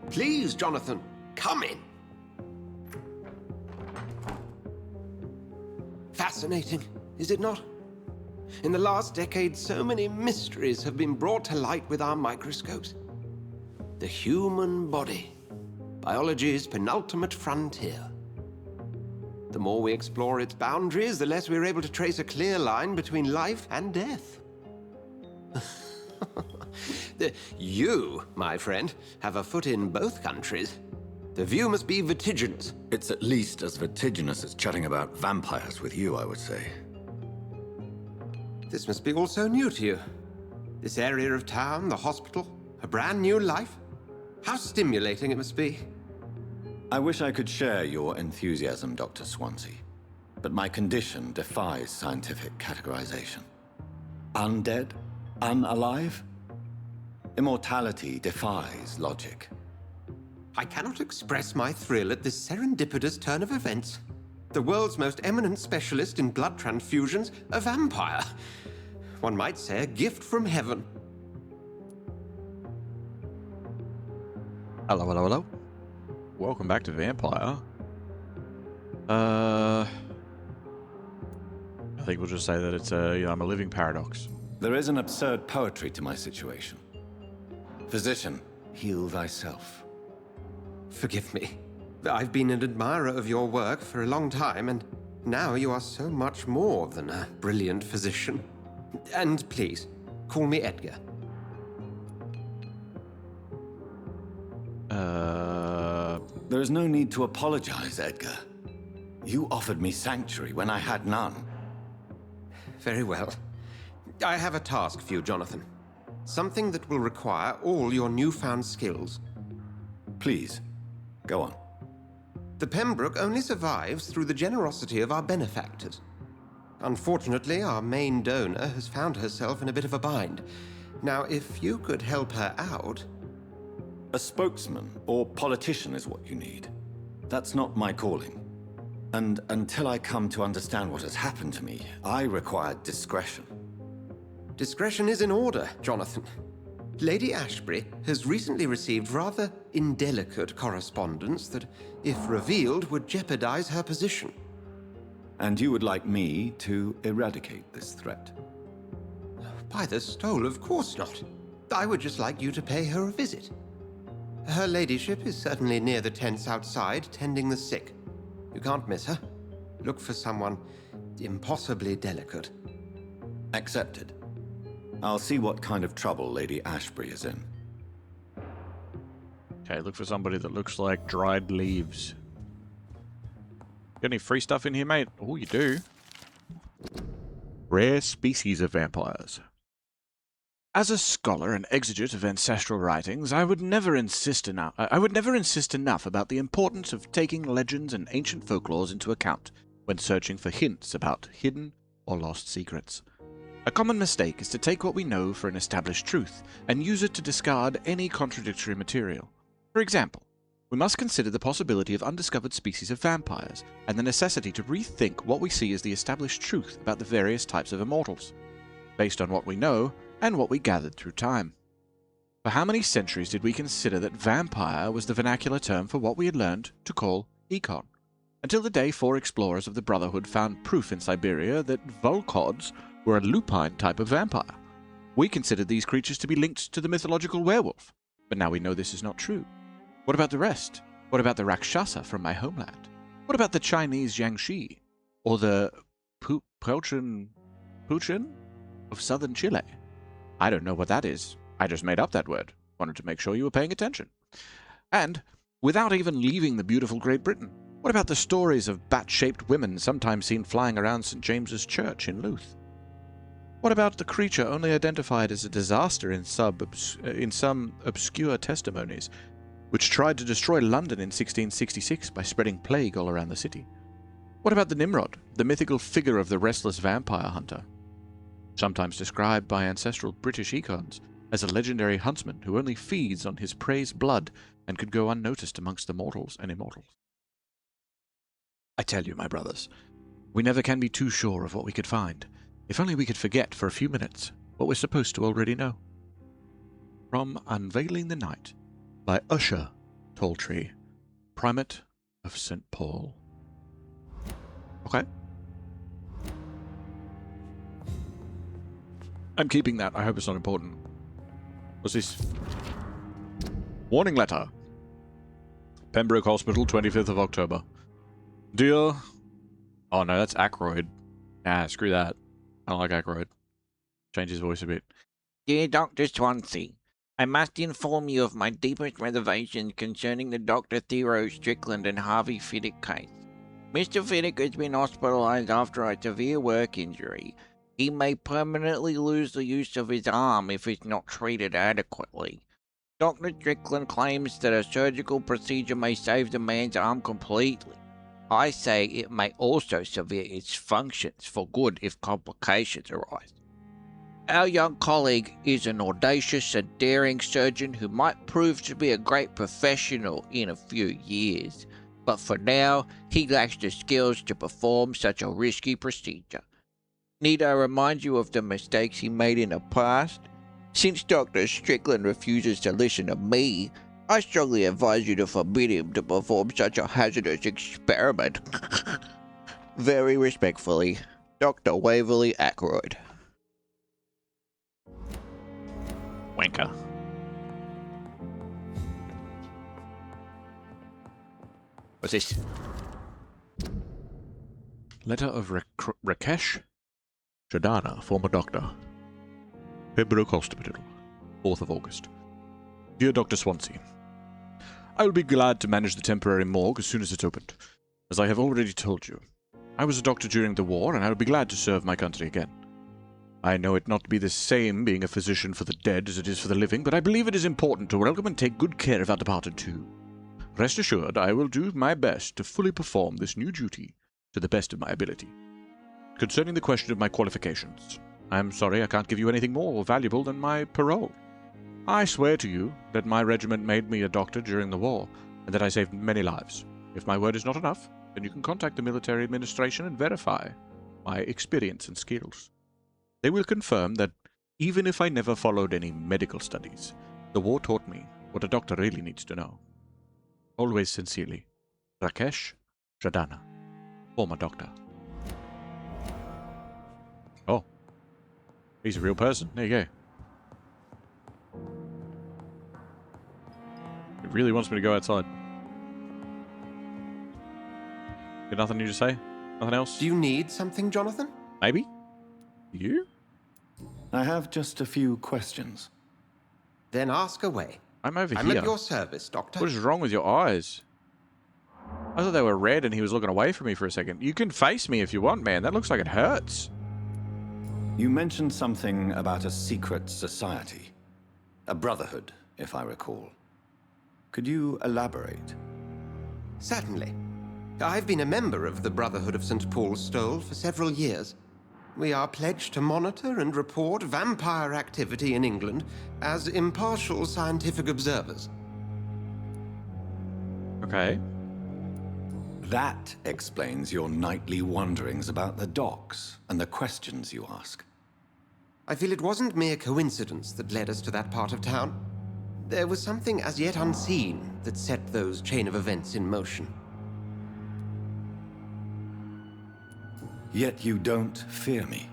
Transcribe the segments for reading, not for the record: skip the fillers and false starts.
Please, Jonathan, come in. Fascinating, is it not? In the last decade, so many mysteries have been brought to light with our microscopes. The human body, biology's penultimate frontier. The more we explore its boundaries, the less we're able to trace a clear line between life and death. You, my friend, have a foot in both countries. The view must be vertiginous. It's at least as vertiginous as chatting about vampires with you, I would say. This must be all so new to you. This area of town, the hospital, a brand new life. How stimulating it must be. I wish I could share your enthusiasm, Dr. Swansea, but my condition defies scientific categorization. Undead? Unalive? Immortality defies logic. I cannot express my thrill at this serendipitous turn of events. The world's most eminent specialist in blood transfusions, a vampire. One might say a gift from heaven. Hello, hello, hello. Welcome back to Vampire. I think we'll just say that it's I'm a living paradox. There is an absurd poetry to my situation. Physician, heal thyself. Forgive me. I've been an admirer of your work for a long time, and now you are so much more than a brilliant physician. And please, call me Edgar. There is no need to apologize, Edgar. You offered me sanctuary when I had none. Very well. I have a task for you, Jonathan. Something that will require all your newfound skills. Please, go on. The Pembroke only survives through the generosity of our benefactors. Unfortunately, our main donor has found herself in a bit of a bind. Now, if you could help her out... A spokesman or politician is what you need. That's not my calling. And until I come to understand what has happened to me, I require discretion. Discretion is in order, Jonathan. Lady Ashbury has recently received rather indelicate correspondence that, if revealed, would jeopardize her position. And you would like me to eradicate this threat? By the stole, of course not. I would just like you to pay her a visit. Her ladyship is certainly near the tents outside, tending the sick. You can't miss her. Look for someone impossibly delicate. Accepted. I'll see what kind of trouble Lady Ashbury is in. Okay, look for somebody that looks like dried leaves. Got any free stuff in here, mate? Oh, you do. Rare species of vampires. As a scholar and exegete of ancestral writings, I would never insist enough about the importance of taking legends and ancient folklores into account when searching for hints about hidden or lost secrets. A common mistake is to take what we know for an established truth and use it to discard any contradictory material. For example, we must consider the possibility of undiscovered species of vampires and the necessity to rethink what we see as the established truth about the various types of immortals, based on what we know and what we gathered through time. For how many centuries did we consider that vampire was the vernacular term for what we had learned to call econ? Until the day 4 explorers of the Brotherhood found proof in Siberia that Volkods were a lupine type of vampire. We considered these creatures to be linked to the mythological werewolf, but now we know this is not true. What about the rest? What about the Rakshasa from my homeland? What about the Chinese Jiangxi? Or the Puchin of southern Chile? I don't know what that is. I just made up that word. Wanted to make sure you were paying attention. And, without even leaving the beautiful Great Britain, what about the stories of bat-shaped women sometimes seen flying around St. James's Church in Louth? What about the creature only identified as a disaster in some obscure testimonies, which tried to destroy London in 1666 by spreading plague all around the city? What about the Nimrod, the mythical figure of the restless vampire hunter, sometimes described by ancestral British econs as a legendary huntsman who only feeds on his prey's blood and could go unnoticed amongst the mortals and immortals? I tell you, my brothers, we never can be too sure of what we could find, if only we could forget for a few minutes what we're supposed to already know. From Unveiling the Night by Usher Tall tree. Primate of St. Paul. Okay. I'm keeping that. I hope it's not important. What's this? Warning letter. Pembroke Hospital, 25th of October. Dear... Oh no, that's Ackroyd. Nah, screw that. I don't like Ackroyd. Change his voice a bit. Dear Dr. Swansea, I must inform you of my deepest reservations concerning the Dr. Theo Strickland and Harvey Fiddick case. Mr. Fiddick has been hospitalized after a severe work injury. He may permanently lose the use of his arm if it's not treated adequately. Dr. Strickland claims that a surgical procedure may save the man's arm completely. I say it may also sever its functions for good if complications arise. Our young colleague is an audacious and daring surgeon who might prove to be a great professional in a few years, but for now he lacks the skills to perform such a risky procedure. Need I remind you of the mistakes he made in the past? Since Dr. Strickland refuses to listen to me, I strongly advise you to forbid him to perform such a hazardous experiment. Very respectfully, Dr. Waverly Ackroyd. Wanker. What's this? Letter of Rakesh Shadana, former doctor. Pembroke Hospital, 4th of August. Dear Dr. Swansea, I will be glad to manage the temporary morgue as soon as it's opened. As I have already told you, I was a doctor during the war, and I would be glad to serve my country again. I know it not to be the same being a physician for the dead as it is for the living, but I believe it is important to welcome and take good care of our departed too. Rest assured, I will do my best to fully perform this new duty to the best of my ability. Concerning the question of my qualifications, I am sorry I can't give you anything more valuable than my parole. I swear to you that my regiment made me a doctor during the war, and that I saved many lives. If my word is not enough, then you can contact the military administration and verify my experience and skills. They will confirm that even if I never followed any medical studies, the war taught me what a doctor really needs to know. Always sincerely, Rakesh Shadana, former doctor. Oh. He's a real person. There you go. He really wants me to go outside. Got nothing new to say? Nothing else? Do you need something, Jonathan? Maybe? You? I have just a few questions. Then ask away. I'm over I'm here. at your service, Doctor. What is wrong with your eyes? I thought they were red and he was looking away from me for a second. You can face me if you want, man. That looks like it hurts. You mentioned something about a secret society. A brotherhood, if I recall. Could you elaborate? Certainly. I've been a member of the Brotherhood of St. Paul's Stole for several years. We are pledged to monitor and report vampire activity in England as impartial scientific observers. Okay. That explains your nightly wanderings about the docks and the questions you ask. I feel it wasn't mere coincidence that led us to that part of town. There was something as yet unseen that set those chain of events in motion. Yet you don't fear me.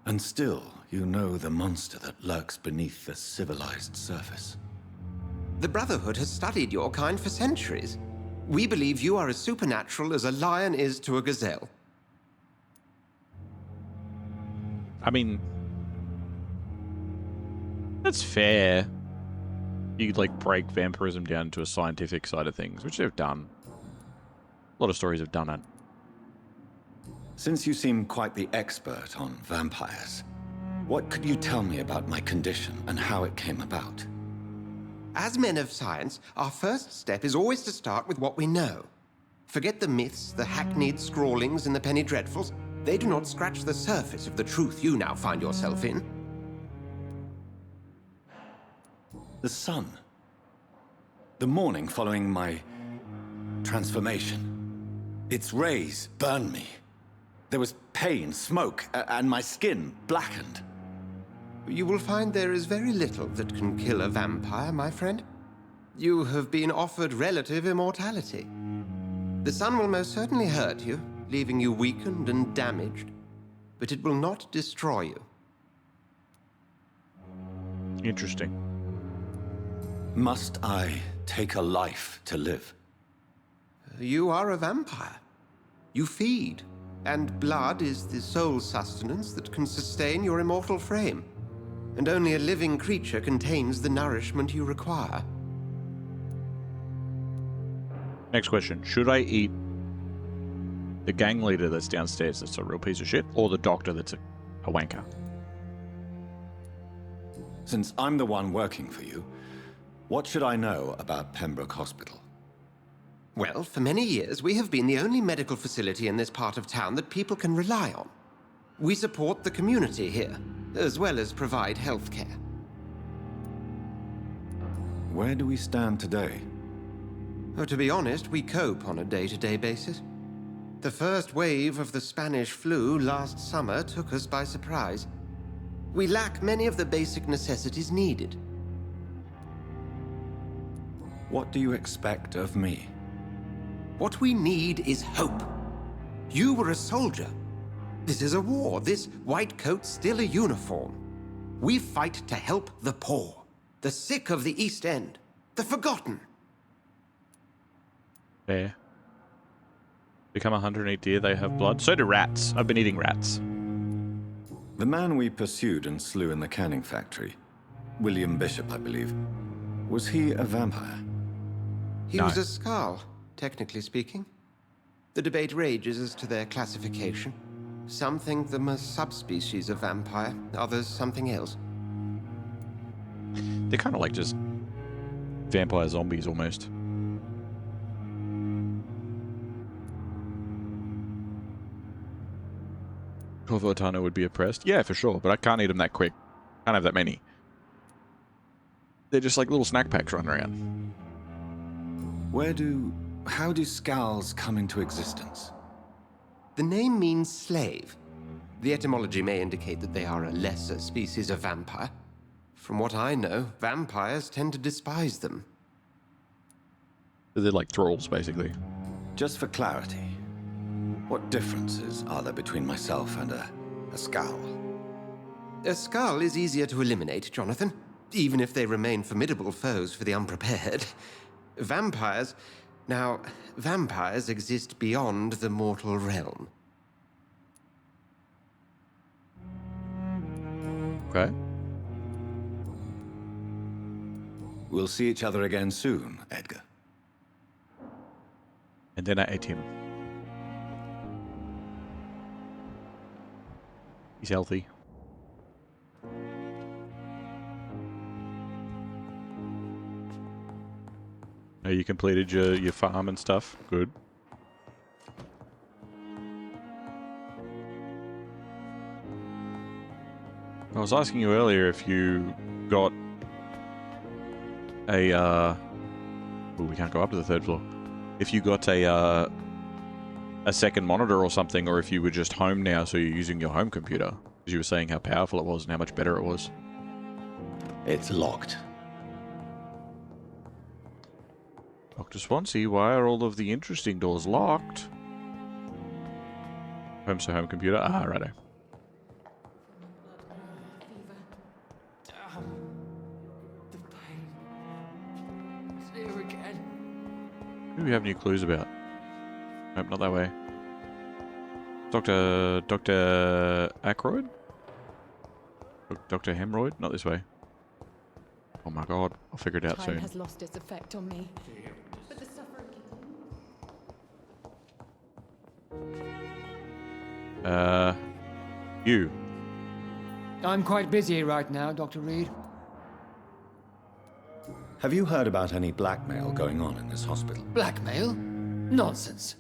And still, you know the monster that lurks beneath the civilized surface. The Brotherhood has studied your kind for centuries. We believe you are as supernatural as a lion is to a gazelle. I mean, that's fair. You could, like, break vampirism down to a scientific side of things, which they've done. A lot of stories have done it. Since you seem quite the expert on vampires, what could you tell me about my condition and how it came about? As men of science, our first step is always to start with what we know. Forget the myths, the hackneyed scrawlings in the penny dreadfuls. They do not scratch the surface of the truth you now find yourself in. The sun. The morning following my transformation. Its rays burned me. There was pain, smoke, and my skin blackened. You will find there is very little that can kill a vampire, my friend. You have been offered relative immortality. The sun will most certainly hurt you, leaving you weakened and damaged, but it will not destroy you. Interesting. Must I take a life to live? You are a vampire. You feed, and blood is the sole sustenance that can sustain your immortal frame. And only a living creature contains the nourishment you require. Next question. Should I eat the gang leader that's downstairs that's a real piece of shit, or the doctor that's a wanker? Since I'm the one working for you, what should I know about Pembroke Hospital? Well, for many years, we have been the only medical facility in this part of town that people can rely on. We support the community here, as well as provide health care. Where do we stand today? Oh, to be honest, we cope on a day-to-day basis. The first wave of the Spanish flu last summer took us by surprise. We lack many of the basic necessities needed. What do you expect of me? What we need is hope. You were a soldier. This is a war. This white coat's still a uniform. We fight to help the poor, the sick of the East End, the forgotten. Fair. Become a hunter and eat deer, they have blood. So do rats. I've been eating rats. The man we pursued and slew in the canning factory, William Bishop, I believe, was he a vampire? He No. was a Skald, technically speaking. The debate rages as to their classification. Some think them a subspecies of vampire, others something else. They're kind of like just vampire zombies almost. Corvotano would be oppressed. Yeah, for sure, but I can't eat them that quick. Can't have that many. They're just like little snack packs running around. How do Skulls come into existence? The name means slave. The etymology may indicate that they are a lesser species of vampire. From what I know, vampires tend to despise them. They're like thralls, basically. Just for clarity, what differences are there between myself and a Skull? A skull is easier to eliminate, Jonathan, even if they remain formidable foes for the unprepared. Vampires... Now, vampires exist beyond the mortal realm. Okay. We'll see each other again soon, Edgar. And then I ate him. He's healthy. Oh, you completed your farm and stuff? Good. I was asking you earlier if you got a, oh, we can't go up to the third floor. If you got a second monitor or something, or if you were just home now, so you're using your home computer. Because you were saying how powerful it was and how much better it was. It's locked. Dr. Swansea, why are all of the interesting doors locked? Home, so home computer. Ah, righto. The pain. It's here again. Who do we have any clues about? Nope, not that way. Dr. Ackroyd? Dr. Hemroyd? Not this way. Oh my god, I'll figure it out Time soon. has lost its effect on me. But the suffering You. I'm quite busy right now, Dr. Reid. Have you heard about any blackmail going on in this hospital? Blackmail? Nonsense.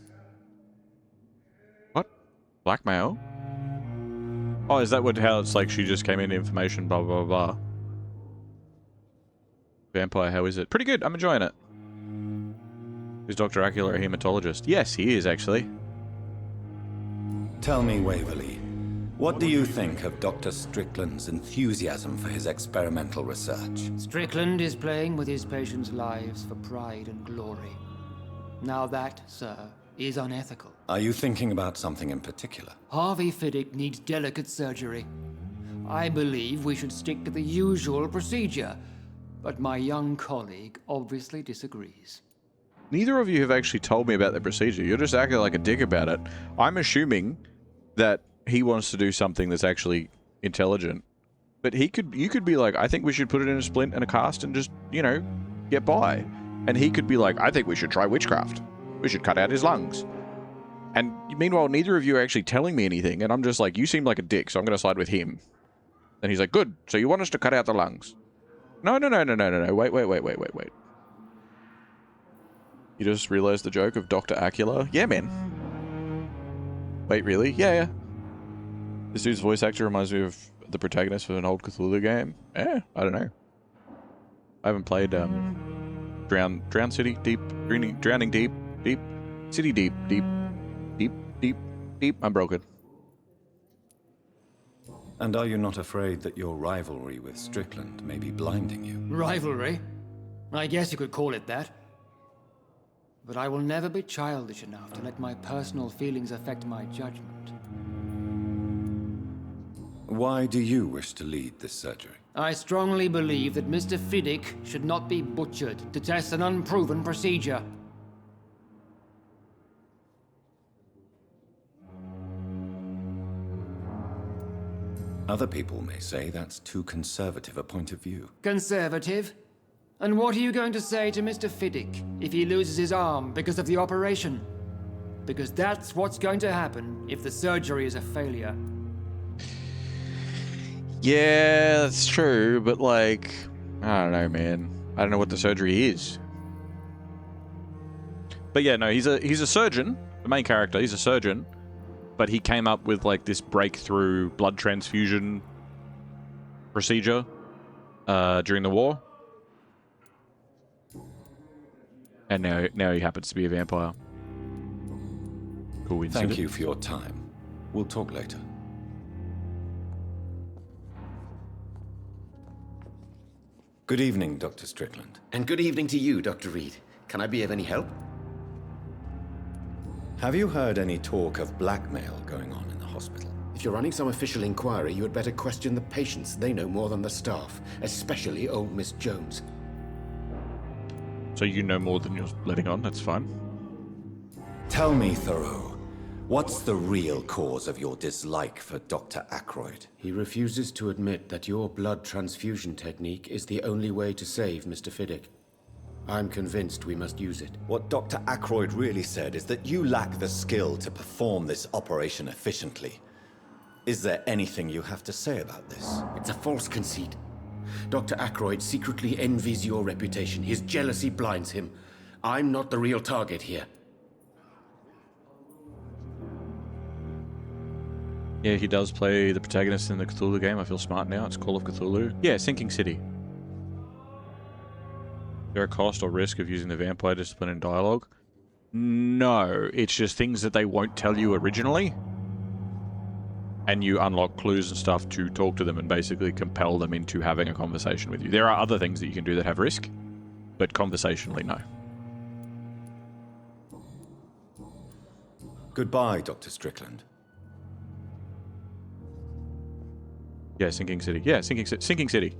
What? Blackmail? Oh, is that how it's like she just came into information, blah, blah, blah. Vampire, how is it? Pretty good, I'm enjoying it. Is Dr. Acula a hematologist? Yes, he is, actually. Tell me, Waverly, What do you think of Dr. Strickland's enthusiasm for his experimental research? Strickland is playing with his patients' lives for pride and glory. Now that, sir, is unethical. Are you thinking about something in particular? Harvey Fiddick needs delicate surgery. I believe we should stick to the usual procedure, but my young colleague obviously disagrees. Neither of you have actually told me about the procedure. You're just acting like a dick about it. I'm assuming that he wants to do something that's actually intelligent. But you could be like, I think we should put it in a splint and a cast and just, you know, get by. And he could be like, I think we should try witchcraft. We should cut out his lungs. And meanwhile, neither of you are actually telling me anything. And I'm just like, you seem like a dick, so I'm going to side with him. And he's like, good. So you want us to cut out the lungs? No. Wait. You just realized the joke of Dr. Acula? Yeah, man. Wait, really? Yeah. This dude's voice actor reminds me of the protagonist of an old Cthulhu game. I don't know. I haven't played Drown City Deep, Drowning Deep, City Deep. I'm broken. And are you not afraid that your rivalry with Strickland may be blinding you? Rivalry? I guess you could call it that. But I will never be childish enough to let my personal feelings affect my judgment. Why do you wish to lead this surgery? I strongly believe that Mr. Fiddick should not be butchered to test an unproven procedure. Other people may say that's too conservative a point of view. Conservative? And what are you going to say to Mr. Fiddick if he loses his arm because of the operation? Because that's what's going to happen if the surgery is a failure. Yeah, that's true, but like, I don't know, man. I don't know what the surgery is. But yeah, no, he's a surgeon. The main character, he's a surgeon. But he came up with like this breakthrough blood transfusion procedure during the war. And now he happens to be a vampire. Cool. Thank you for your time. We'll talk later. Good evening, Dr. Strickland. And good evening to you, Dr. Reid. Can I be of any help? Have you heard any talk of blackmail going on in the hospital? If you're running some official inquiry, you had better question the patients. They know more than the staff, especially old Miss Jones. So you know more than you're letting on, that's fine. Tell me, Thoreau, what's the real cause of your dislike for Dr. Ackroyd? He refuses to admit that your blood transfusion technique is the only way to save Mr. Fiddick. I'm convinced we must use it. What Dr. Ackroyd really said is that you lack the skill to perform this operation efficiently. Is there anything you have to say about this? It's a false conceit. Dr. Ackroyd secretly envies your reputation. His jealousy blinds him. I'm not the real target here. Yeah, he does play the protagonist in the Cthulhu game. I feel smart now. It's Call of Cthulhu. Yeah, Sinking City. Is there a cost or risk of using the vampire discipline in dialogue? No, it's just things that they won't tell you originally. And you unlock clues and stuff to talk to them and basically compel them into having a conversation with you. There are other things that you can do that have risk, but conversationally, no. Goodbye, Dr. Strickland. Yeah, Sinking City. Yeah, Sinking City.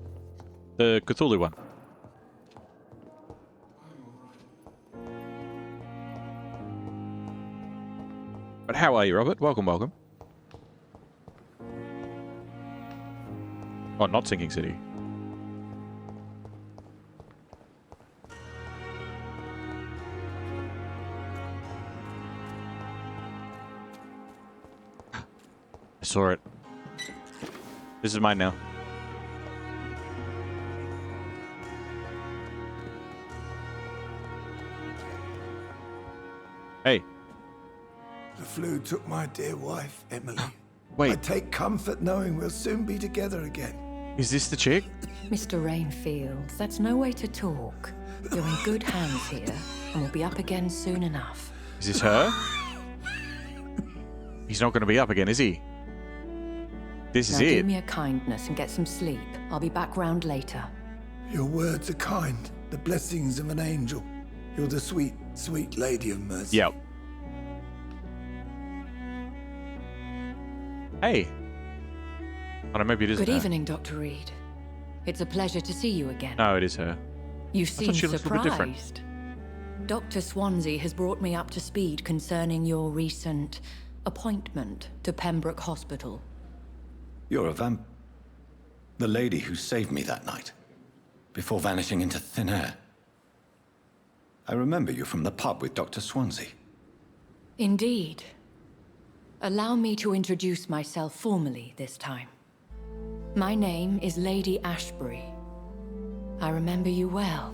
The Cthulhu one. But how are you, Robert? Welcome. Oh, not Sinking City. I saw it. This is mine now. Hey. The flu took my dear wife, Emily. Wait. I take comfort knowing we'll soon be together again. Is this the chick? Mr. Rainfield, that's no way to talk. You're in good hands here, and we'll be up again soon enough. Is this her? He's not going to be up again, is he? This is Now do it. me a kindness and get some sleep. I'll be back round later. Your words are kind, the blessings of an angel. You're the sweet, sweet lady of mercy. Yep. Hey. Oh, no, maybe it isn't Good her. evening, Dr. Reid. It's a pleasure to see you again. No, it is her. You thought seem she looked a little bit different. surprised. Dr. Swansea has brought me up to speed concerning your recent appointment to Pembroke Hospital. You're a the lady who saved me that night, before vanishing into thin air. I remember you from the pub with Dr. Swansea. Indeed. Allow me to introduce myself formally this time. My name is Lady Ashbury. I remember you well,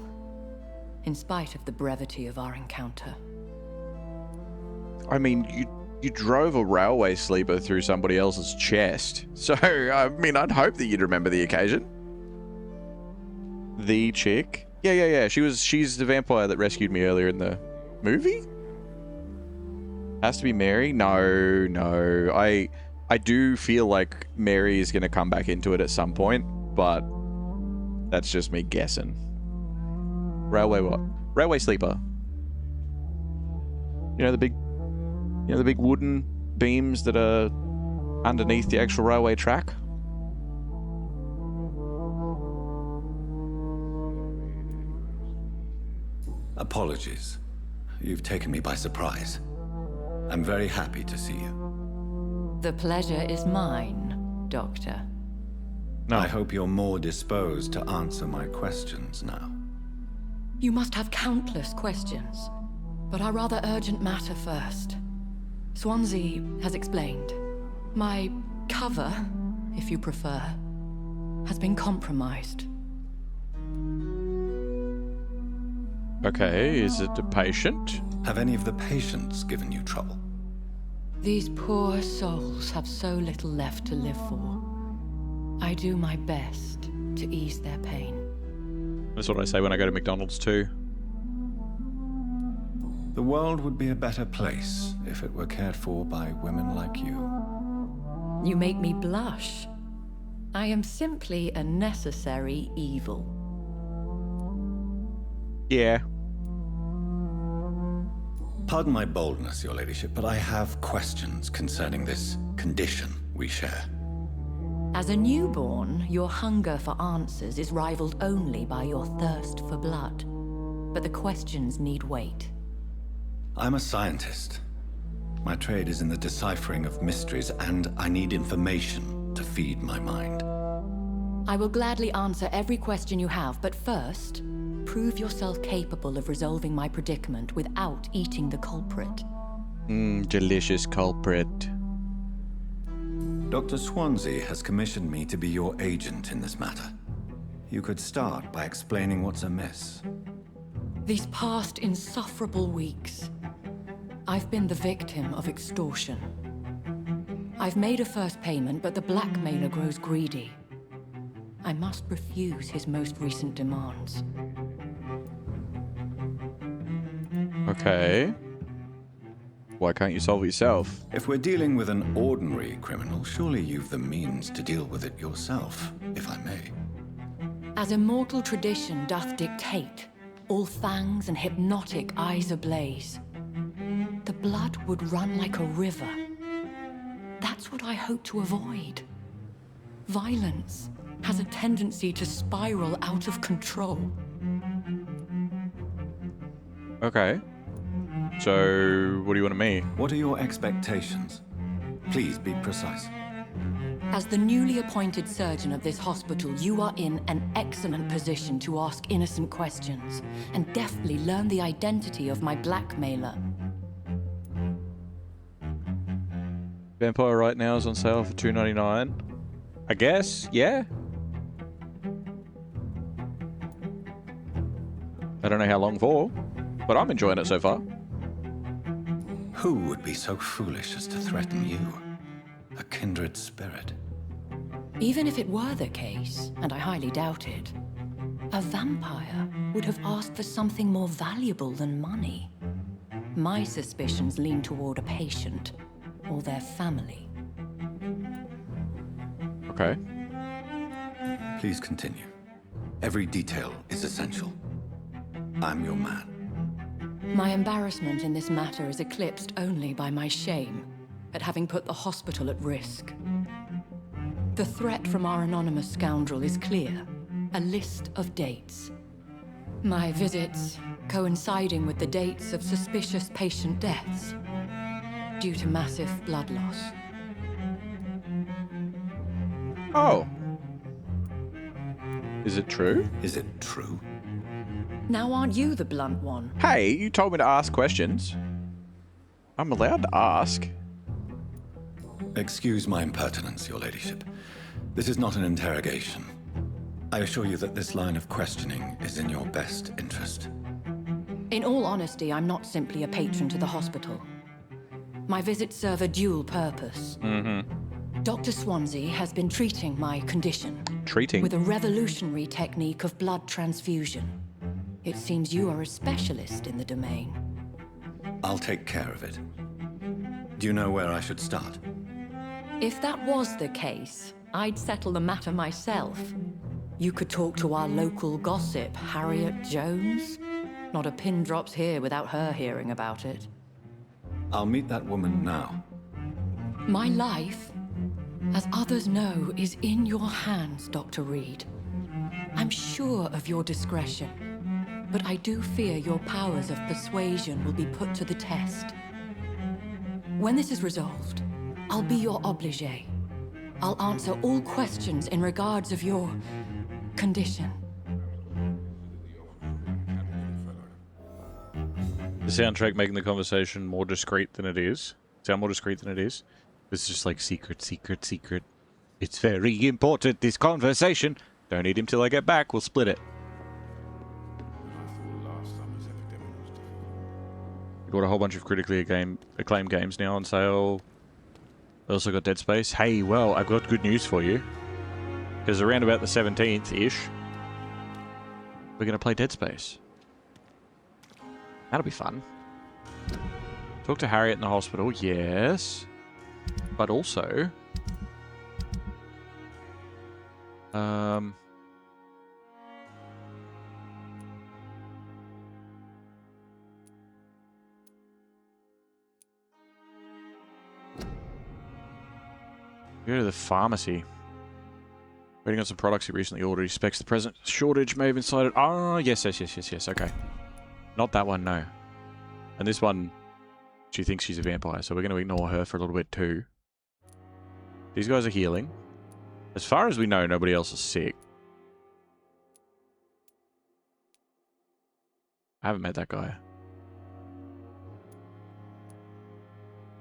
in spite of the brevity of our encounter. I mean, you drove a railway sleeper through somebody else's chest. So, I mean, I'd hope that you'd remember the occasion. The chick? Yeah. She's the vampire that rescued me earlier in the movie? Has to be Mary? No. I do feel like Mary is going to come back into it at some point, but that's just me guessing. Railway what? Railway sleeper. You know the big wooden beams that are underneath the actual railway track? Apologies. You've taken me by surprise. I'm very happy to see you. The pleasure is mine, Doctor. No. I hope you're more disposed to answer my questions now. You must have countless questions, but our rather urgent matter first. Swansea has explained. My cover, if you prefer, has been compromised. Okay, is it a patient? Have any of the patients given you trouble? These poor souls have so little left to live for. I do my best to ease their pain. That's what I say when I go to McDonald's too. The world would be a better place if it were cared for by women like you. You make me blush. I am simply a necessary evil. Yeah. Pardon my boldness, Your Ladyship, but I have questions concerning this condition we share. As a newborn, your hunger for answers is rivaled only by your thirst for blood. But the questions need wait. I'm a scientist. My trade is in the deciphering of mysteries, and I need information to feed my mind. I will gladly answer every question you have, but first, prove yourself capable of resolving my predicament without eating the culprit. Delicious culprit. Dr. Swansea has commissioned me to be your agent in this matter. You could start by explaining what's amiss. These past insufferable weeks, I've been the victim of extortion. I've made a first payment, but the blackmailer grows greedy. I must refuse his most recent demands. Okay. Why can't you solve it yourself? If we're dealing with an ordinary criminal, surely you've the means to deal with it yourself, if I may. As immortal tradition doth dictate, all fangs and hypnotic eyes ablaze, the blood would run like a river. That's what I hope to avoid. Violence has a tendency to spiral out of control. Okay. So, what do you want of me? What are your expectations? Please be precise. As the newly appointed surgeon of this hospital, you are in an excellent position to ask innocent questions and deftly learn the identity of my blackmailer. Vampyr right now is on sale for $2.99. I guess, yeah. I don't know how long for, but I'm enjoying it so far. Who would be so foolish as to threaten you? A kindred spirit. Even if it were the case, and I highly doubt it, a vampire would have asked for something more valuable than money. My suspicions lean toward a patient or their family. Okay. Please continue. Every detail is essential. I'm your man. My embarrassment in this matter is eclipsed only by my shame at having put the hospital at risk. The threat from our anonymous scoundrel is clear. A list of dates. My visits coinciding with the dates of suspicious patient deaths due to massive blood loss. Oh. Is it true? Is it true? Now aren't you the blunt one? Hey, you told me to ask questions. I'm allowed to ask. Excuse my impertinence, your ladyship. This is not an interrogation. I assure you that this line of questioning is in your best interest. In all honesty, I'm not simply a patron to the hospital. My visits serve a dual purpose. Dr. Swansea has been treating my condition. Treating? With a revolutionary technique of blood transfusion. It seems you are a specialist in the domain. I'll take care of it. Do you know where I should start? If that was the case, I'd settle the matter myself. You could talk to our local gossip, Harriet Jones. Not a pin drops here without her hearing about it. I'll meet that woman now. My life, as others know, is in your hands, Dr. Reid. I'm sure of your discretion, but I do fear your powers of persuasion will be put to the test. When this is resolved, I'll be your obligé. I'll answer all questions in regards of your condition. The soundtrack making the conversation more discreet than it is. Sound more discreet than it is. It's just like secret, secret, secret. It's very important, this conversation. Don't eat him till I get back. We'll split it. We've got a whole bunch of critically acclaimed games now on sale. I also got Dead Space. Hey, well, I've got good news for you. Because around about the 17th-ish, we're going to play Dead Space. That'll be fun. Talk to Harriet in the hospital, yes. But also... go to the pharmacy. Waiting on some products he recently ordered. He expects the present shortage may have incited... Oh, yes, okay. Not that one, no. And this one, she thinks she's a vampire, so we're going to ignore her for a little bit too. These guys are healing. As far as we know, nobody else is sick. I haven't met that guy.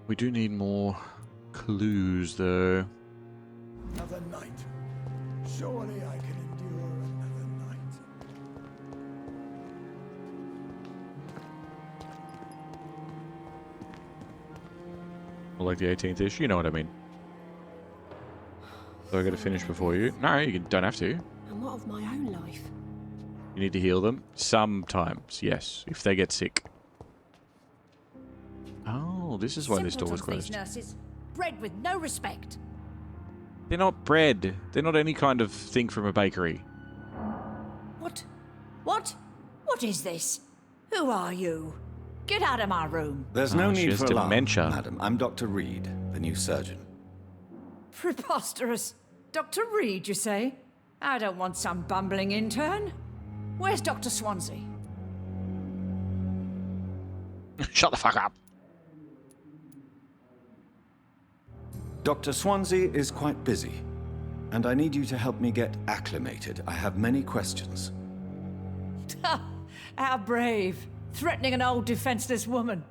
We do need more clues, though. Another night. Surely I can endure another night. Or like the 18th-ish, you know what I mean. So I got to finish before you. No, you don't have to. And what of my own life? You need to heal them. Sometimes, yes, if they get sick. Oh, this is why this door was closed. These nurses, bred with no respect. They're not bread. They're not any kind of thing from a bakery. What? What? What is this? Who are you? Get out of my room. There's no she need has for alarm, dementia. madam. I'm Dr. Reid, the new surgeon. Preposterous. Dr. Reid, you say? I don't want some bumbling intern. Where's Dr. Swansea? Shut the fuck up. Dr. Swansea is quite busy, and I need you to help me get acclimated. I have many questions. How brave. Threatening an old defenseless woman.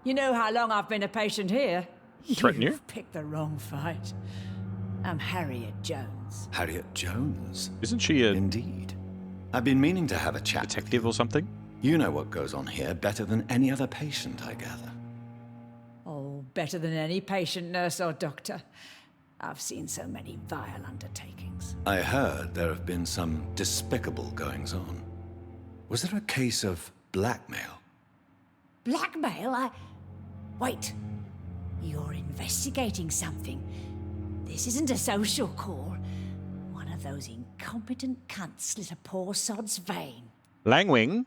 You know how long I've been a patient here. Threaten you? You've picked the wrong fight. I'm Harriet Jones. Harriet Jones? Isn't she a Indeed. I've been meaning to have a chat. detective or something? You know what goes on here better than any other patient, I gather. Oh, better than any patient, nurse or doctor. I've seen so many vile undertakings. I heard there have been some despicable goings-on. Was there a case of blackmail? Blackmail? Wait. You're investigating something. This isn't a social call. of those incompetent cunts slit a poor sod's vein. Langwing?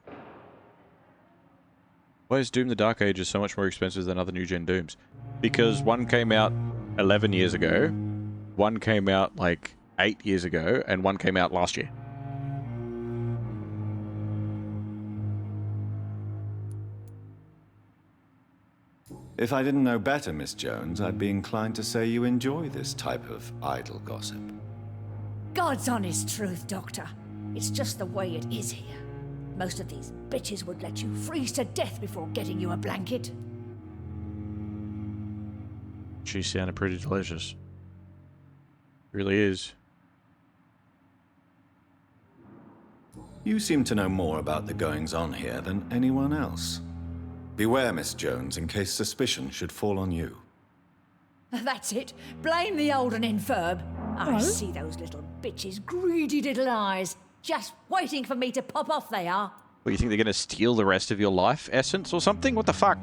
Why is Doom the Dark Ages so much more expensive than other new-gen Dooms? Because one came out 11 years ago, one came out like 8 years ago, and one came out last year. If I didn't know better, Miss Jones, I'd be inclined to say you enjoy this type of idle gossip. God's honest truth, Doctor. It's just the way it is here. Most of these bitches would let you freeze to death before getting you a blanket. She sounded pretty delicious. Really is. You seem to know more about the goings-on here than anyone else. Beware, Miss Jones, in case suspicion should fall on you. That's it. Blame the old and infirm. I see those little bitches' greedy little eyes. Just waiting for me to pop off, they are. What, you think they're going to steal the rest of your life essence or something? What the fuck?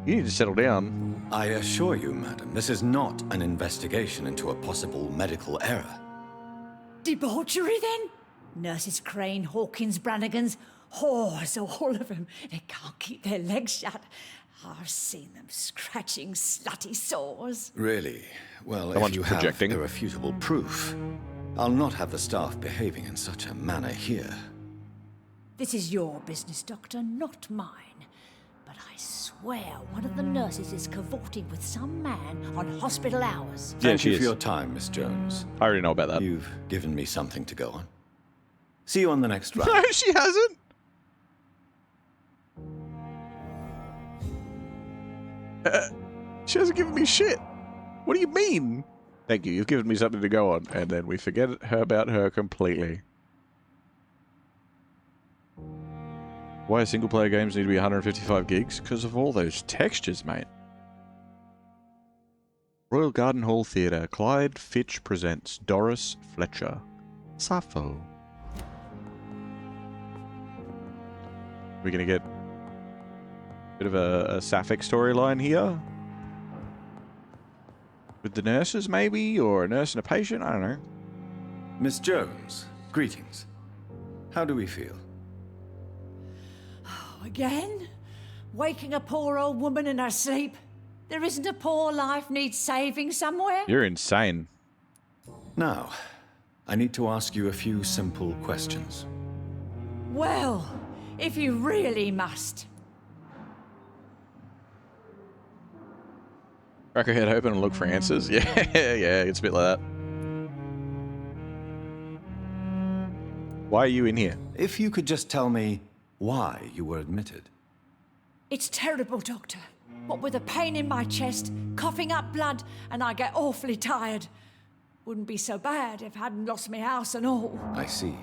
You need to settle down. I assure you, madam, this is not an investigation into a possible medical error. Debauchery, then? Nurses Crane, Hawkins, Brannigans, whores, all of them. They can't keep their legs shut. I've seen them scratching slutty sores. Really? Well, Someone's if you have projecting. irrefutable proof, I'll not have the staff behaving in such a manner here. This is your business, Doctor, not mine. But I swear one of the nurses is cavorting with some man on hospital hours. Thank you she for is. your time, Miss Jones. I already know about that. You've given me something to go on. See you on the next round. No, she hasn't. She hasn't given me shit. What do you mean? Thank you. You've given me something to go on, and then we forget about her completely. Why single-player games need to be 155 gigs? Because of all those textures, mate. Royal Garden Hall Theatre. Clyde Fitch presents Doris Fletcher. Sappho. We're going to get a bit of a sapphic storyline here? With the nurses, maybe? Or a nurse and a patient? I don't know. Miss Jones, greetings. How do we feel? Again? Waking a poor old woman in her sleep? There isn't a poor life needs saving somewhere? You're insane. Now, I need to ask you a few simple questions. Well, if you really must. Crack her head open and look for answers? Yeah, yeah, it's a bit like that. Why are you in here? If you could just tell me why you were admitted. It's terrible, Doctor. What with a pain in my chest, coughing up blood, and I get awfully tired. Wouldn't be so bad if I hadn't lost my house and all. I see.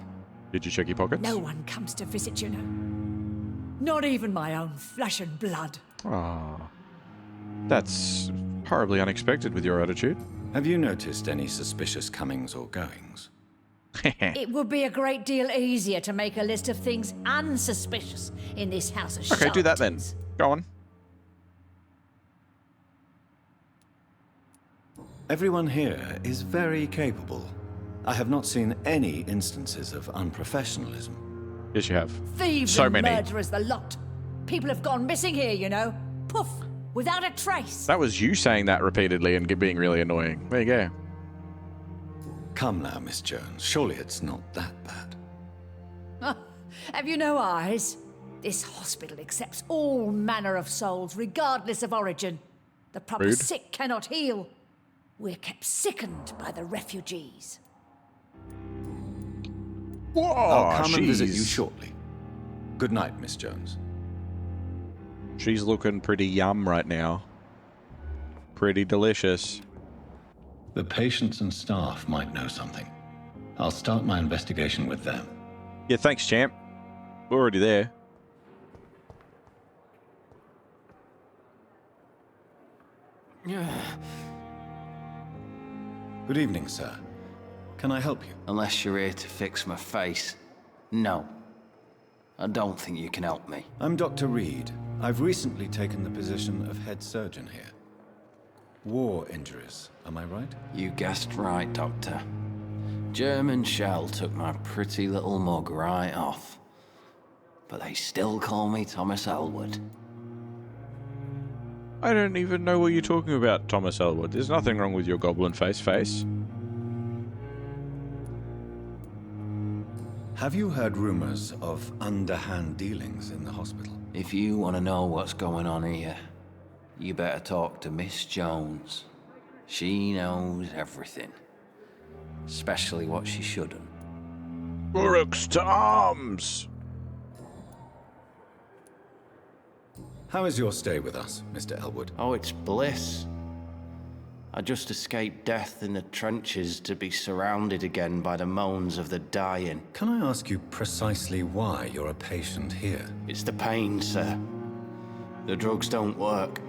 Did you check your pockets? No one comes to visit, you know. Not even my own flesh and blood. Ah, that's horribly unexpected with your attitude. Have you noticed any suspicious comings or goings? It would be a great deal easier to make a list of things unsuspicious in this house of Okay, do that then. charlatans. Go on. Everyone here is very capable. I have not seen any instances of unprofessionalism. Yes, you have. Thieves So and many. murderers, the lot. People have gone missing here, you know. Poof, without a trace. That was you saying that repeatedly and being really annoying. There you go. Come now, Miss Jones. Surely it's not that bad. Have you no eyes? This hospital accepts all manner of souls, regardless of origin. The proper Rude. sick cannot heal. We're kept sickened by the refugees. Whoa, I'll come and visit you she's- shortly. Good night, Miss Jones. She's looking pretty yum right now. Pretty delicious. The patients and staff might know something. I'll start my investigation with them. Yeah, thanks, champ. We're already there. Good evening, sir. Can I help you? Unless you're here to fix my face. No. I don't think you can help me. I'm Dr. Reid. I've recently taken the position of head surgeon here. War injuries, am I right? You guessed right, Doctor. German shell took my pretty little mug right off. But they still call me Thomas Elwood. I don't even know what you're talking about, Thomas Elwood. There's nothing wrong with your goblin face. Have you heard rumors of underhand dealings in the hospital? If you want to know what's going on here, you better talk to Miss Jones. She knows everything. Especially what she shouldn't. Urux to arms! How is your stay with us, Mr. Elwood? Oh, it's bliss. I just escaped death in the trenches to be surrounded again by the moans of the dying. Can I ask you precisely why you're a patient here? It's the pain, sir. The drugs don't work.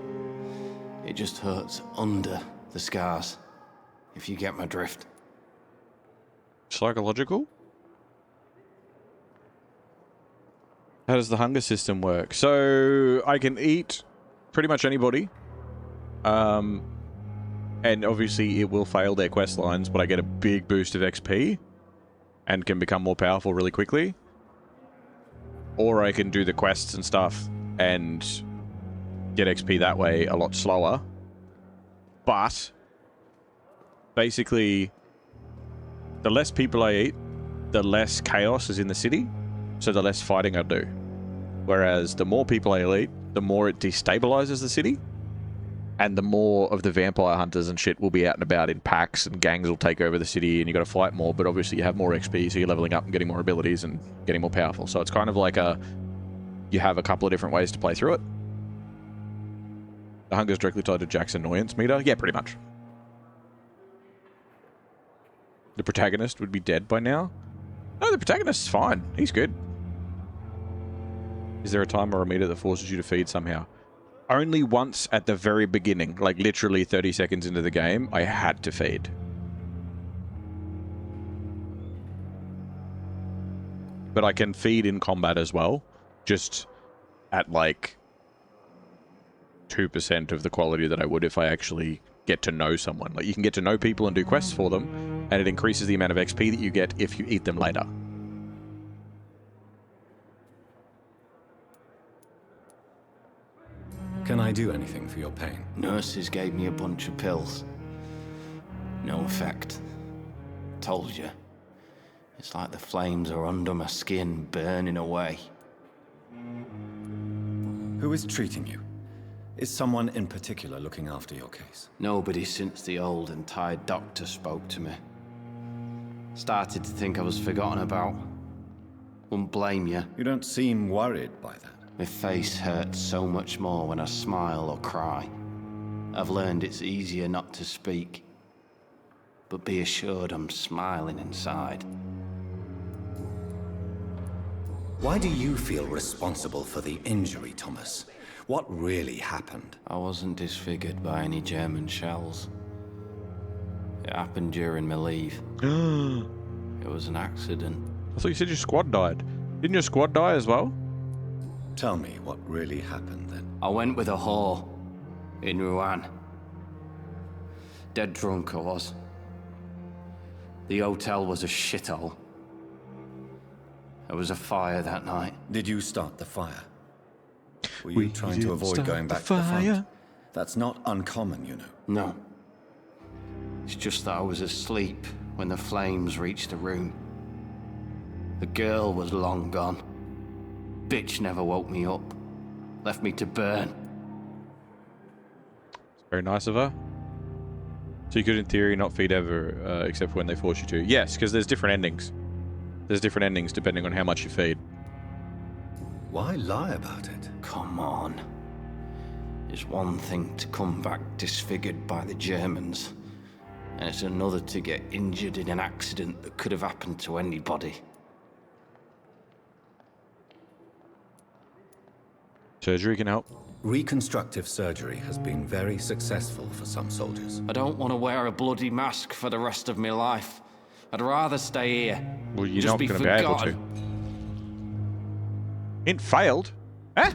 It just hurts under the scars, if you get my drift. Psychological? How does the hunger system work? So I can eat pretty much anybody. And obviously it will fail their quest lines, but I get a big boost of XP and can become more powerful really quickly. Or I can do the quests and stuff and get XP that way a lot slower. But basically, the less people I eat, the less chaos is in the city, so the less fighting I do. Whereas the more people I eat, the more it destabilizes the city, and the more of the vampire hunters and shit will be out and about in packs, and gangs will take over the city, and you got to fight more, but obviously you have more XP, so you're leveling up and getting more abilities and getting more powerful. So it's kind of like you have a couple of different ways to play through it. The hunger's directly tied to Jack's annoyance meter? Yeah, pretty much. The protagonist would be dead by now? No, the protagonist is fine. He's good. Is there a timer or a meter that forces you to feed somehow? Only once at the very beginning, like literally 30 seconds into the game, I had to feed. But I can feed in combat as well, just at like 2% of the quality that I would if I actually get to know someone. Like, you can get to know people and do quests for them, and it increases the amount of XP that you get if you eat them later. Can I do anything for your pain? Nurses gave me a bunch of pills. No effect. Told you. It's like the flames are under my skin, burning away. Who is treating you? Is someone in particular looking after your case? Nobody since the old and tired doctor spoke to me. Started to think I was forgotten about. Wouldn't blame you. You don't seem worried by that. My face hurts so much more when I smile or cry. I've learned it's easier not to speak. But be assured I'm smiling inside. Why do you feel responsible for the injury, Thomas? What really happened? I wasn't disfigured by any German shells. It happened during my leave. It was an accident. I thought you said your squad died. Didn't your squad die as well? Tell me what really happened then. I went with a whore in Rouen. Dead drunk I was. The hotel was a shithole. There was a fire that night. Did you start the fire? Were you trying to avoid going back to the front? That's not uncommon, you know. No. It's just that I was asleep when the flames reached the room. The girl was long gone. Bitch never woke me up. Left me to burn. Very nice of her. So you could, in theory, not feed ever, except when they force you to. Yes, because there's different endings. There's different endings depending on how much you feed. Why lie about it? Come on. It's one thing to come back disfigured by the Germans, and it's another to get injured in an accident that could have happened to anybody. Surgery can help. Reconstructive surgery has been very successful for some soldiers. I don't want to wear a bloody mask for the rest of my life. I'd rather stay here. Well, you're not going to be able to. It failed? Huh?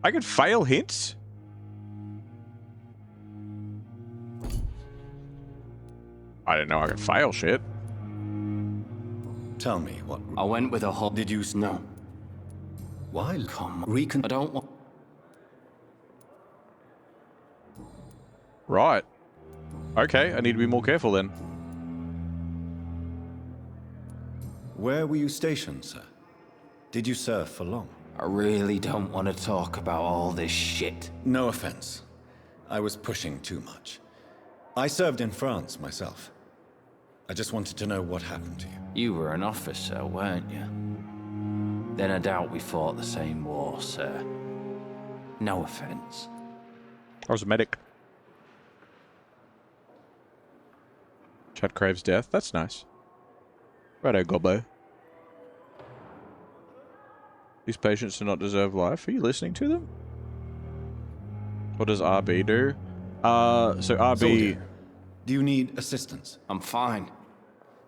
I could fail hints? I didn't know I could fail shit. Tell me what. I went with a whole. Did you? No. Why? Come on. I don't want. Right. Okay, I need to be more careful then. Where were you stationed, sir? Did you serve for long? I really don't want to talk about all this shit. No offense. I was pushing too much. I served in France myself. I just wanted to know what happened to you. You were an officer, weren't you? Then I doubt we fought the same war, sir. No offense. I was a medic. Chad craves death. That's nice. Righto, Gobbo. These patients do not deserve life. Are you listening to them? What does RB do? So RB... Soldier, do you need assistance? I'm fine.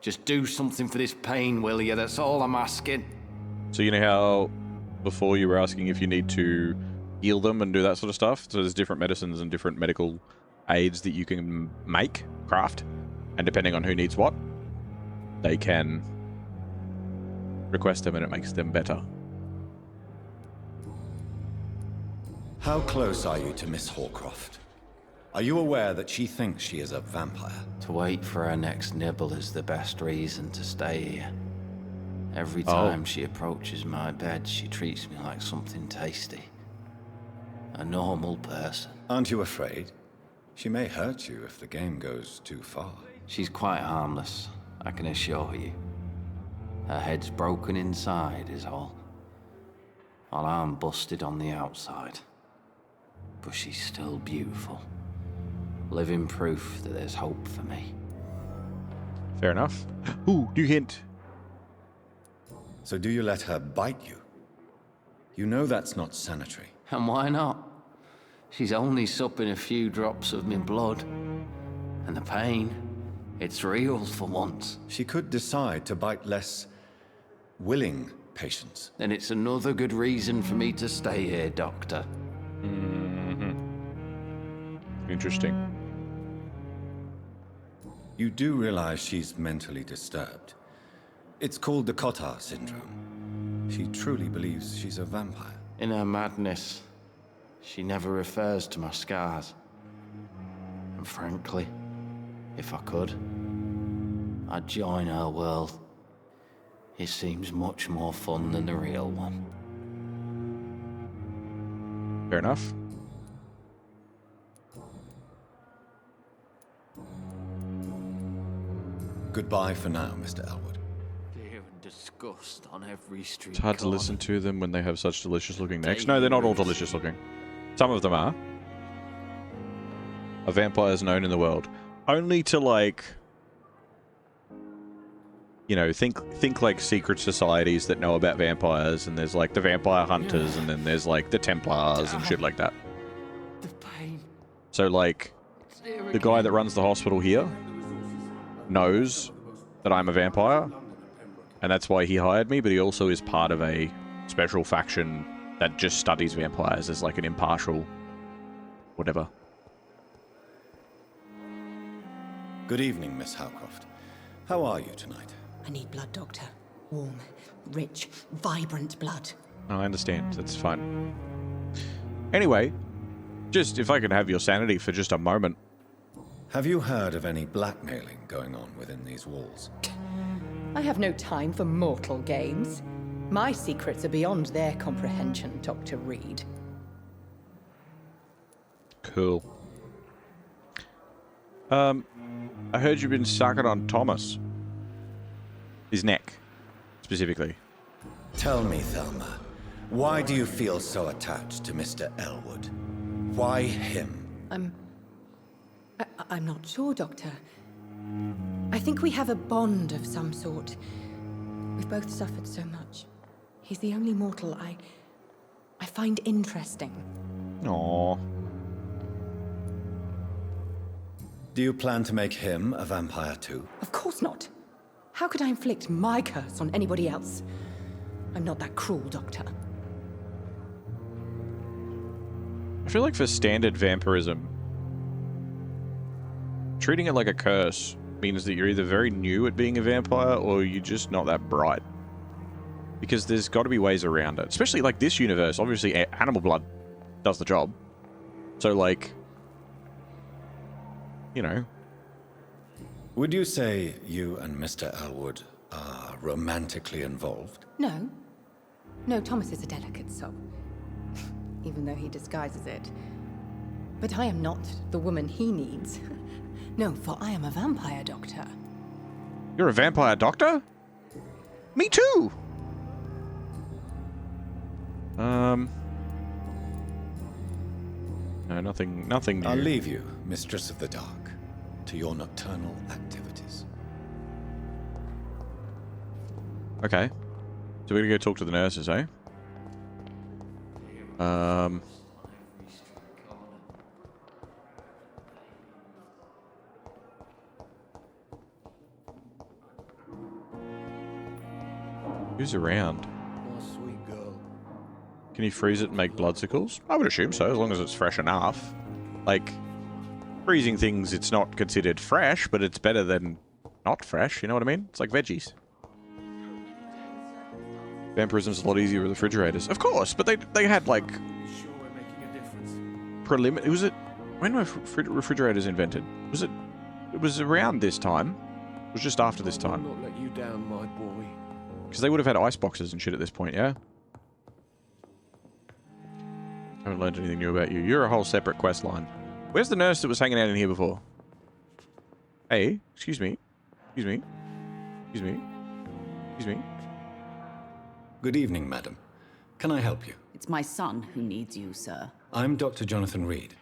Just do something for this pain, will you? That's all I'm asking. So you know how before you were asking if you need to heal them and do that sort of stuff? So there's different medicines and different medical aids that you can make, craft, and depending on who needs what, they can request them and it makes them better. How close are you to Miss Hawcroft? Are you aware that she thinks she is a vampire? To wait for her next nibble is the best reason to stay here. Every time she approaches my bed, she treats me like something tasty. A normal person. Aren't you afraid? She may hurt you if the game goes too far. She's quite harmless, I can assure you. Her head's broken inside is all. While I'm busted on the outside. But she's still beautiful. Living proof that there's hope for me. Fair enough. Ooh, new hint. So do you let her bite you? You know that's not sanitary. And why not? She's only supping a few drops of my blood. And the pain, it's real for once. She could decide to bite less willing patients. Then it's another good reason for me to stay here, Doctor. Interesting. You do realize she's mentally disturbed. It's called the Cotard syndrome. She truly believes she's a vampire. In her madness, she never refers to my scars. And frankly, if I could, I'd join her world. It seems much more fun than the real one. Fair enough. Goodbye for now, Mr. Elwood. Fear and disgust on every street. It's hard to listen to them when they have such delicious looking necks. No, they're not all delicious looking. Some of them are. A vampire is known in the world. Only to, like, you know, think like secret societies that know about vampires, and there's like the vampire hunters, and then there's like the Templars and shit like that. The pain. So like, the guy that runs the hospital here knows that I'm a vampire, and that's why he hired me, but he also is part of a special faction that just studies vampires as like an impartial whatever. Good evening, Miss Howcroft. How are you tonight? I need blood, Doctor. Warm, rich, vibrant blood. I understand. That's fine. Anyway, just if I could have your sanity for just a moment. Have you heard of any blackmailing going on within these walls? I have no time for mortal games. My secrets are beyond their comprehension, Dr. Reid. Cool. I heard you've been sucking on Thomas. His neck, specifically. Tell me, Thelma, why do you feel so attached to Mr. Elwood? Why him? I'm not sure, Doctor. I think we have a bond of some sort. We've both suffered so much. He's the only mortal I find interesting. Aww. Do you plan to make him a vampire too? Of course not. How could I inflict my curse on anybody else? I'm not that cruel, Doctor. I feel like for standard vampirism, treating it like a curse means that you're either very new at being a vampire or you're just not that bright. Because there's got to be ways around it. Especially like this universe, obviously animal blood does the job. So like, you know. Would you say you and Mr. Elwood are romantically involved? No. No, Thomas is a delicate soul. Even though he disguises it. But I am not the woman he needs. No, for I am a vampire doctor. You're a vampire doctor? Me too! No, nothing new. I'll leave you, Mistress of the Dark, to your nocturnal activities. Okay. So we're gonna go talk to the nurses, eh? Who's around? Sweet girl. Can you freeze it and make bloodsickles? I would assume so, as long as it's fresh enough. Like, freezing things, it's not considered fresh, but it's better than not fresh, you know what I mean? It's like veggies. Vampirism's a lot easier with refrigerators. Of course, but they had, like... Sure we're making a difference. Preliminary... Was it... When were refrigerators invented? Was it... It was around this time. It was just after this time. I'll not let you down, my boy. Because they would have had ice boxes and shit at this point, yeah? Haven't learned anything new about you. You're a whole separate quest line. Where's the nurse that was hanging out in here before? Hey, excuse me. Excuse me. Excuse me. Excuse me. Good evening, madam. Can I help you? It's my son who needs you, sir. I'm Dr. Jonathan Reid.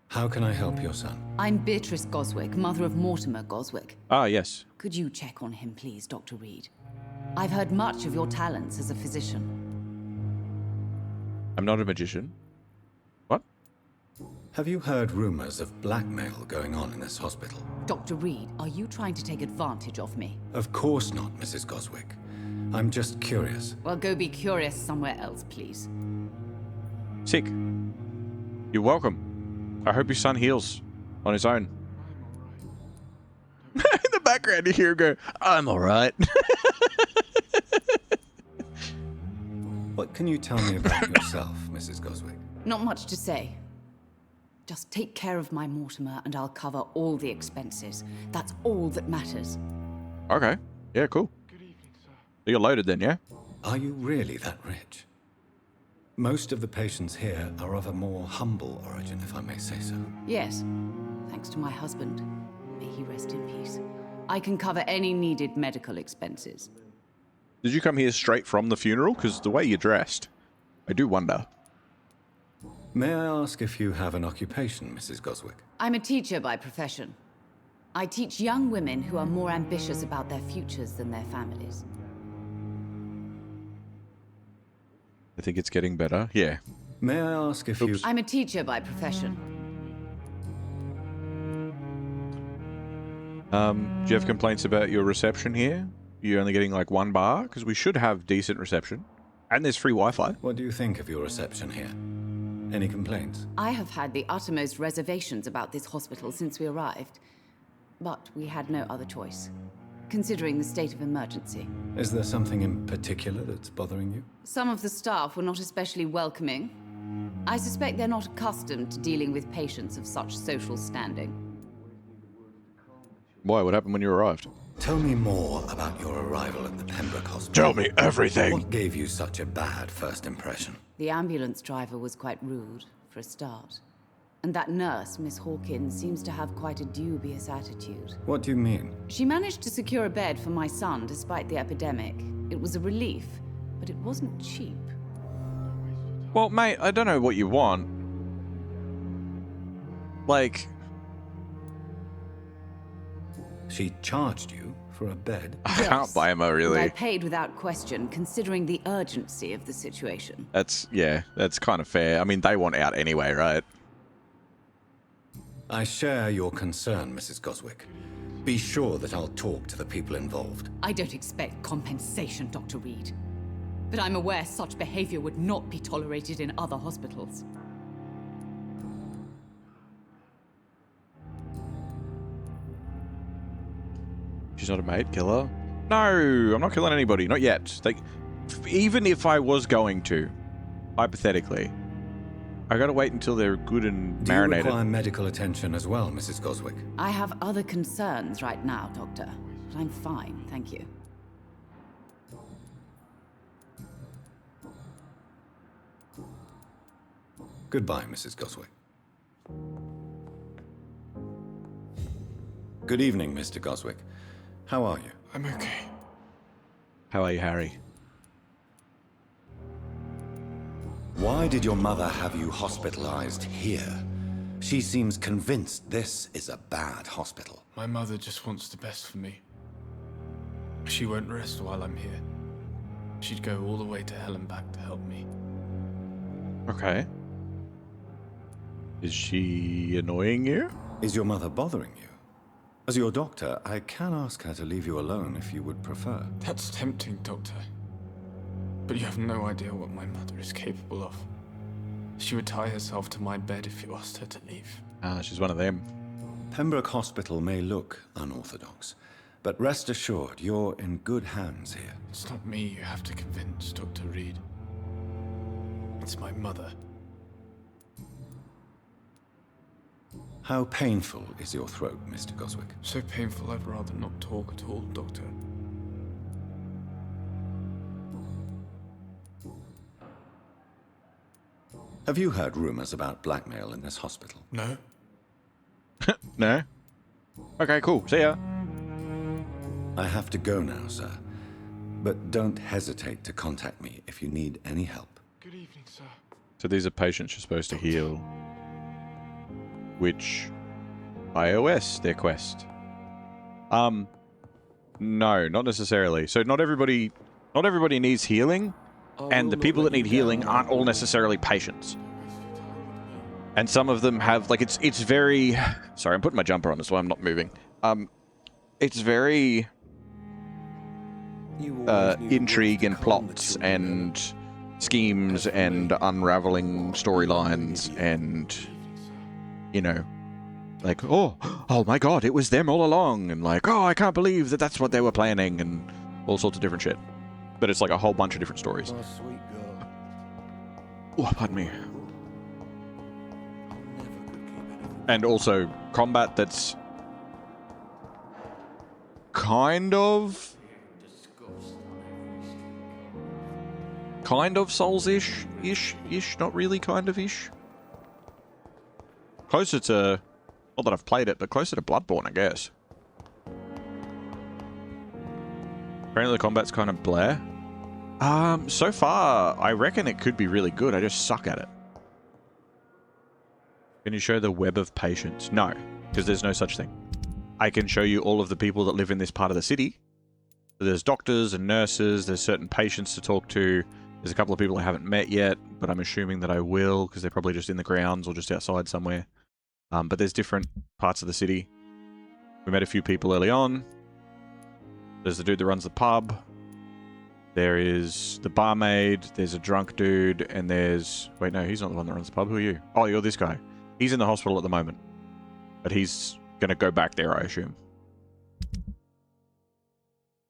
How can I help your son? I'm Beatrice Goswick, mother of Mortimer Goswick. Ah, yes. Could you check on him, please, Dr. Reid? I've heard much of your talents as a physician. I'm not a magician. What? Have you heard rumors of blackmail going on in this hospital? Dr. Reid, are you trying to take advantage of me? Of course not, Mrs. Goswick. I'm just curious. Well, go be curious somewhere else, please. Sick. You're welcome. I hope your son heals on his own. In the background, you hear him go, I'm alright. What can you tell me about yourself, Mrs. Goswick? Not much to say. Just take care of my Mortimer and I'll cover all the expenses. That's all that matters. Okay. Yeah, cool. Good evening, sir. You're loaded then, yeah? Are you really that rich? Most of the patients here are of a more humble origin, if I may say so. Yes. Thanks to my husband. May he rest in peace. I can cover any needed medical expenses. Did you come here straight from the funeral? Because the way you're dressed, I do wonder. May I ask if you have an occupation, Mrs. Goswick? I'm a teacher by profession. I teach young women who are more ambitious about their futures than their families. I think it's getting better. Yeah. May I ask if you... I'm a teacher by profession. Do you have complaints about your reception here? You're only getting like 1 bar? Because we should have decent reception. And there's free Wi-Fi. What do you think of your reception here? Any complaints? I have had the uttermost reservations about this hospital since we arrived. But we had no other choice, considering the state of emergency. Is there something in particular that's bothering you? Some of the staff were not especially welcoming. I suspect they're not accustomed to dealing with patients of such social standing. Why? What happened when you arrived? Tell me more about your arrival at the Pembroke Hospital. Tell me everything! What gave you such a bad first impression? The ambulance driver was quite rude, for a start. And that nurse, Miss Hawkins, seems to have quite a dubious attitude. What do you mean? She managed to secure a bed for my son despite the epidemic. It was a relief, but it wasn't cheap. Well, mate, I don't know what you want. Like... She charged you for a bed? I can't blame her, really. I paid without question, considering the urgency of the situation. That's kind of fair. I mean, they want out anyway, right? I share your concern, Mrs. Goswick. Be sure that I'll talk to the people involved. I don't expect compensation, Dr. Reid. But I'm aware such behavior would not be tolerated in other hospitals. She's not a maid killer. No, I'm not killing anybody. Not yet. Like, even if I was going to, hypothetically, I gotta wait until they're good and marinated. Do you require medical attention as well, Mrs. Goswick? I have other concerns right now, Doctor. But I'm fine, thank you. Goodbye, Mrs. Goswick. Good evening, Mr. Goswick. How are you? I'm okay. How are you, Harry? Why did your mother have you hospitalized here? She seems convinced this is a bad hospital. My mother just wants the best for me. She won't rest while I'm here. She'd go all the way to hell and back to help me. Okay. Is she annoying you? Is your mother bothering you? As your doctor, I can ask her to leave you alone if you would prefer. That's tempting, Doctor. But you have no idea what my mother is capable of. She would tie herself to my bed if you asked her to leave. Ah, she's one of them. Pembroke Hospital may look unorthodox, but rest assured, you're in good hands here. It's not me you have to convince, Dr. Reid. It's my mother. How painful is your throat, Mr. Goswick? So painful I'd rather not talk at all, Doctor. Have you heard rumors about blackmail in this hospital? No. No? Okay, cool. See ya. I have to go now, sir. But don't hesitate to contact me if you need any help. Good evening, sir. So these are patients you're supposed to heal. Which iOS their quest? No, not necessarily. So not everybody needs healing, and the people that need healing aren't all necessarily patients. And some of them have, like, it's very... Sorry, I'm putting my jumper on, that's why I'm not moving. It's very... intrigue and plots and schemes and unraveling storylines and, you know, like, oh my god, it was them all along, and like, oh, I can't believe that that's what they were planning, and all sorts of different shit. But it's like a whole bunch of different stories. Oh, sweet girl. Oh, pardon me. And also combat that's kind of Souls-ish, not really kind of-ish. Closer to, not that I've played it, but closer to Bloodborne, I guess. Apparently the combat's kind of bleh. So far, I reckon it could be really good, I just suck at it. Can you show the web of patients? No, because there's no such thing. I can show you all of the people that live in this part of the city. So there's doctors and nurses, there's certain patients to talk to. There's a couple of people I haven't met yet, but I'm assuming that I will, because they're probably just in the grounds or just outside somewhere. But there's different parts of the city. We met a few people early on. There's the dude that runs the pub. There is the barmaid. There's a drunk dude. And there's... Wait, no, he's not the one that runs the pub. Who are you? Oh, you're this guy. He's in the hospital at the moment. But he's going to go back there, I assume.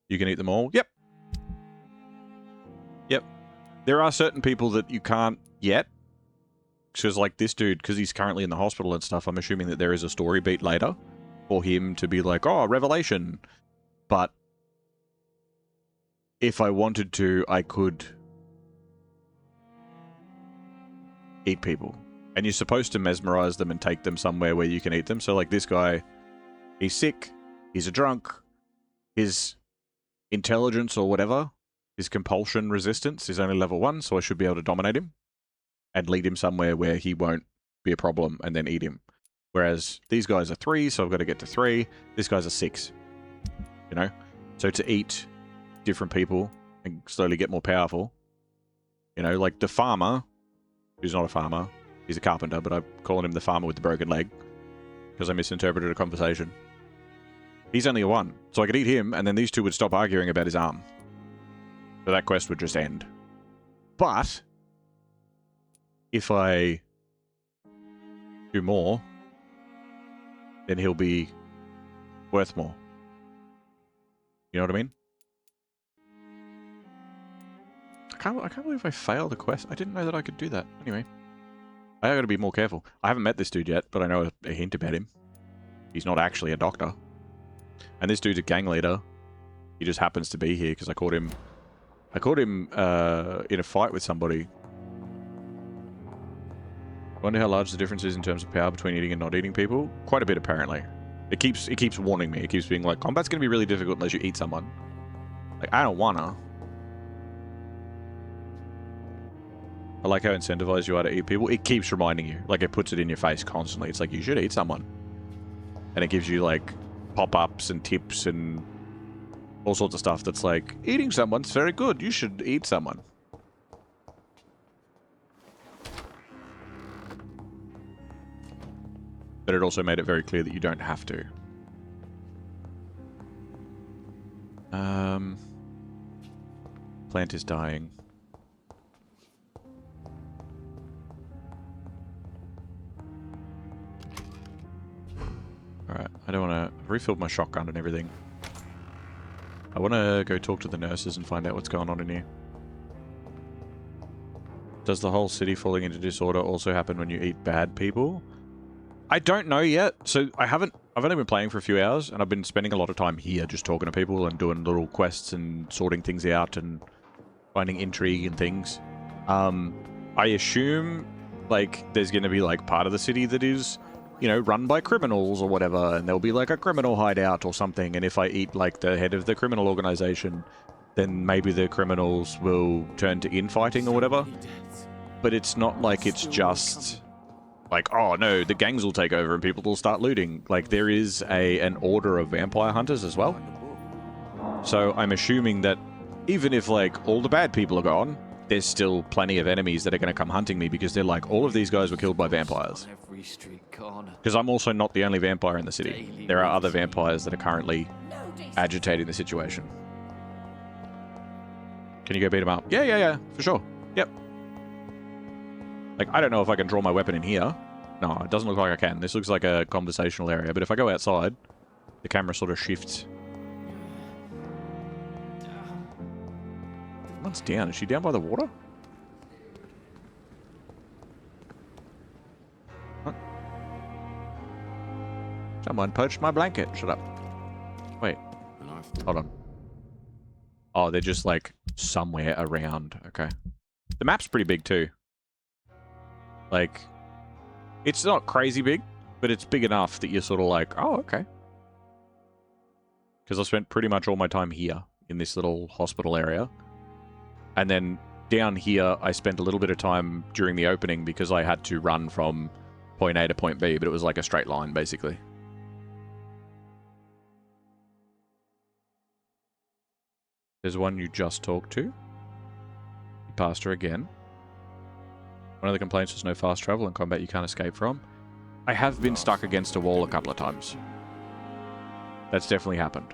You can eat them all? Yep. Yep. There are certain people that you can't yet. Because like this dude, because he's currently in the hospital and stuff, I'm assuming that there is a story beat later for him to be like, oh, revelation. But if I wanted to, I could eat people. And you're supposed to mesmerize them and take them somewhere where you can eat them. So like this guy, he's sick, he's a drunk, his intelligence or whatever, his compulsion resistance is only level 1, so I should be able to dominate him and lead him somewhere where he won't be a problem and then eat him. Whereas these guys are 3, so I've got to get to 3. This guy's a 6. You know? So to eat different people and slowly get more powerful, you know, like the farmer, who's not a farmer, he's a carpenter, but I'm calling him the farmer with the broken leg because I misinterpreted a conversation. He's only a 1, so I could eat him, and then these two would stop arguing about his arm. So that quest would just end. But if I do more, then he'll be worth more. You know what I mean? I can't believe I failed a quest. I didn't know that I could do that. Anyway. I gotta be more careful. I haven't met this dude yet, but I know a hint about him. He's not actually a doctor. And this dude's a gang leader. He just happens to be here because I caught him in a fight with somebody. Wonder how large the difference is in terms of power between eating and not eating people? Quite a bit, apparently. It keeps warning me. It keeps being like, combat's gonna be really difficult unless you eat someone. Like, I don't wanna. I like how incentivized you are to eat people. It keeps reminding you. Like, it puts it in your face constantly. It's like, you should eat someone. And it gives you, like, pop-ups and tips and all sorts of stuff that's like, eating someone's very good. You should eat someone. But it also made it very clear that you don't have to. Plant is dying. Alright, I don't want to... I've refilled my shotgun and everything. I want to go talk to the nurses and find out what's going on in here. Does the whole city falling into disorder also happen when you eat bad people? I don't know yet. So I've only been playing for a few hours, and I've been spending a lot of time here just talking to people and doing little quests and sorting things out and finding intrigue and things. I assume, like, there's going to be, like, part of the city that is, you know, run by criminals or whatever, and there'll be, like, a criminal hideout or something, and if I eat, like, the head of the criminal organization, then maybe the criminals will turn to infighting or whatever. But it's not like it's just... like, oh no, the gangs will take over and people will start looting. Like, there is an order of vampire hunters as well. So I'm assuming that even if, like, all the bad people are gone, there's still plenty of enemies that are going to come hunting me because they're like, all of these guys were killed by vampires. Because I'm also not the only vampire in the city. There are other vampires that are currently agitating the situation. Can you go beat them up? Yeah, for sure. Yep. Like, I don't know if I can draw my weapon in here. No, it doesn't look like I can. This looks like a conversational area, but if I go outside, the camera sort of shifts. One's down. Is she down by the water? What? Someone poached my blanket. Shut up. Wait. Hold on. Oh, they're just, like, somewhere around. Okay. The map's pretty big, too. Like, it's not crazy big, but it's big enough that you're sort of like, oh, okay. Because I spent pretty much all my time here in this little hospital area. And then down here, I spent a little bit of time during the opening because I had to run from point A to point B, but it was like a straight line, basically. There's one you just talked to. You passed her again. One of the complaints was no fast travel in combat you can't escape from. I have been stuck against a wall a couple of times. That's definitely happened.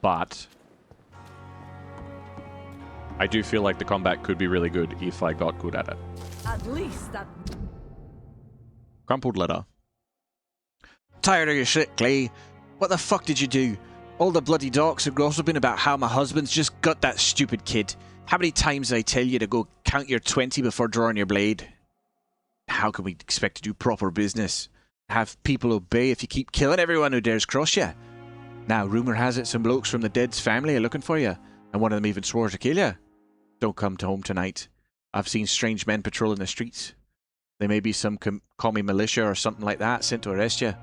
But I do feel like the combat could be really good if I got good at it. At least that... Crumpled letter. Tired of your shit, Clay. What the fuck did you do? All the bloody docs are gossiping about how my husband's just got that stupid kid. How many times did I tell you to go count your 20 before drawing your blade? How can we expect to do proper business? Have people obey if you keep killing everyone who dares cross you? Now, rumour has it some blokes from the dead's family are looking for you, and one of them even swore to kill you. Don't come to home tonight. I've seen strange men patrolling the streets. There may be some commie militia or something like that sent to arrest you.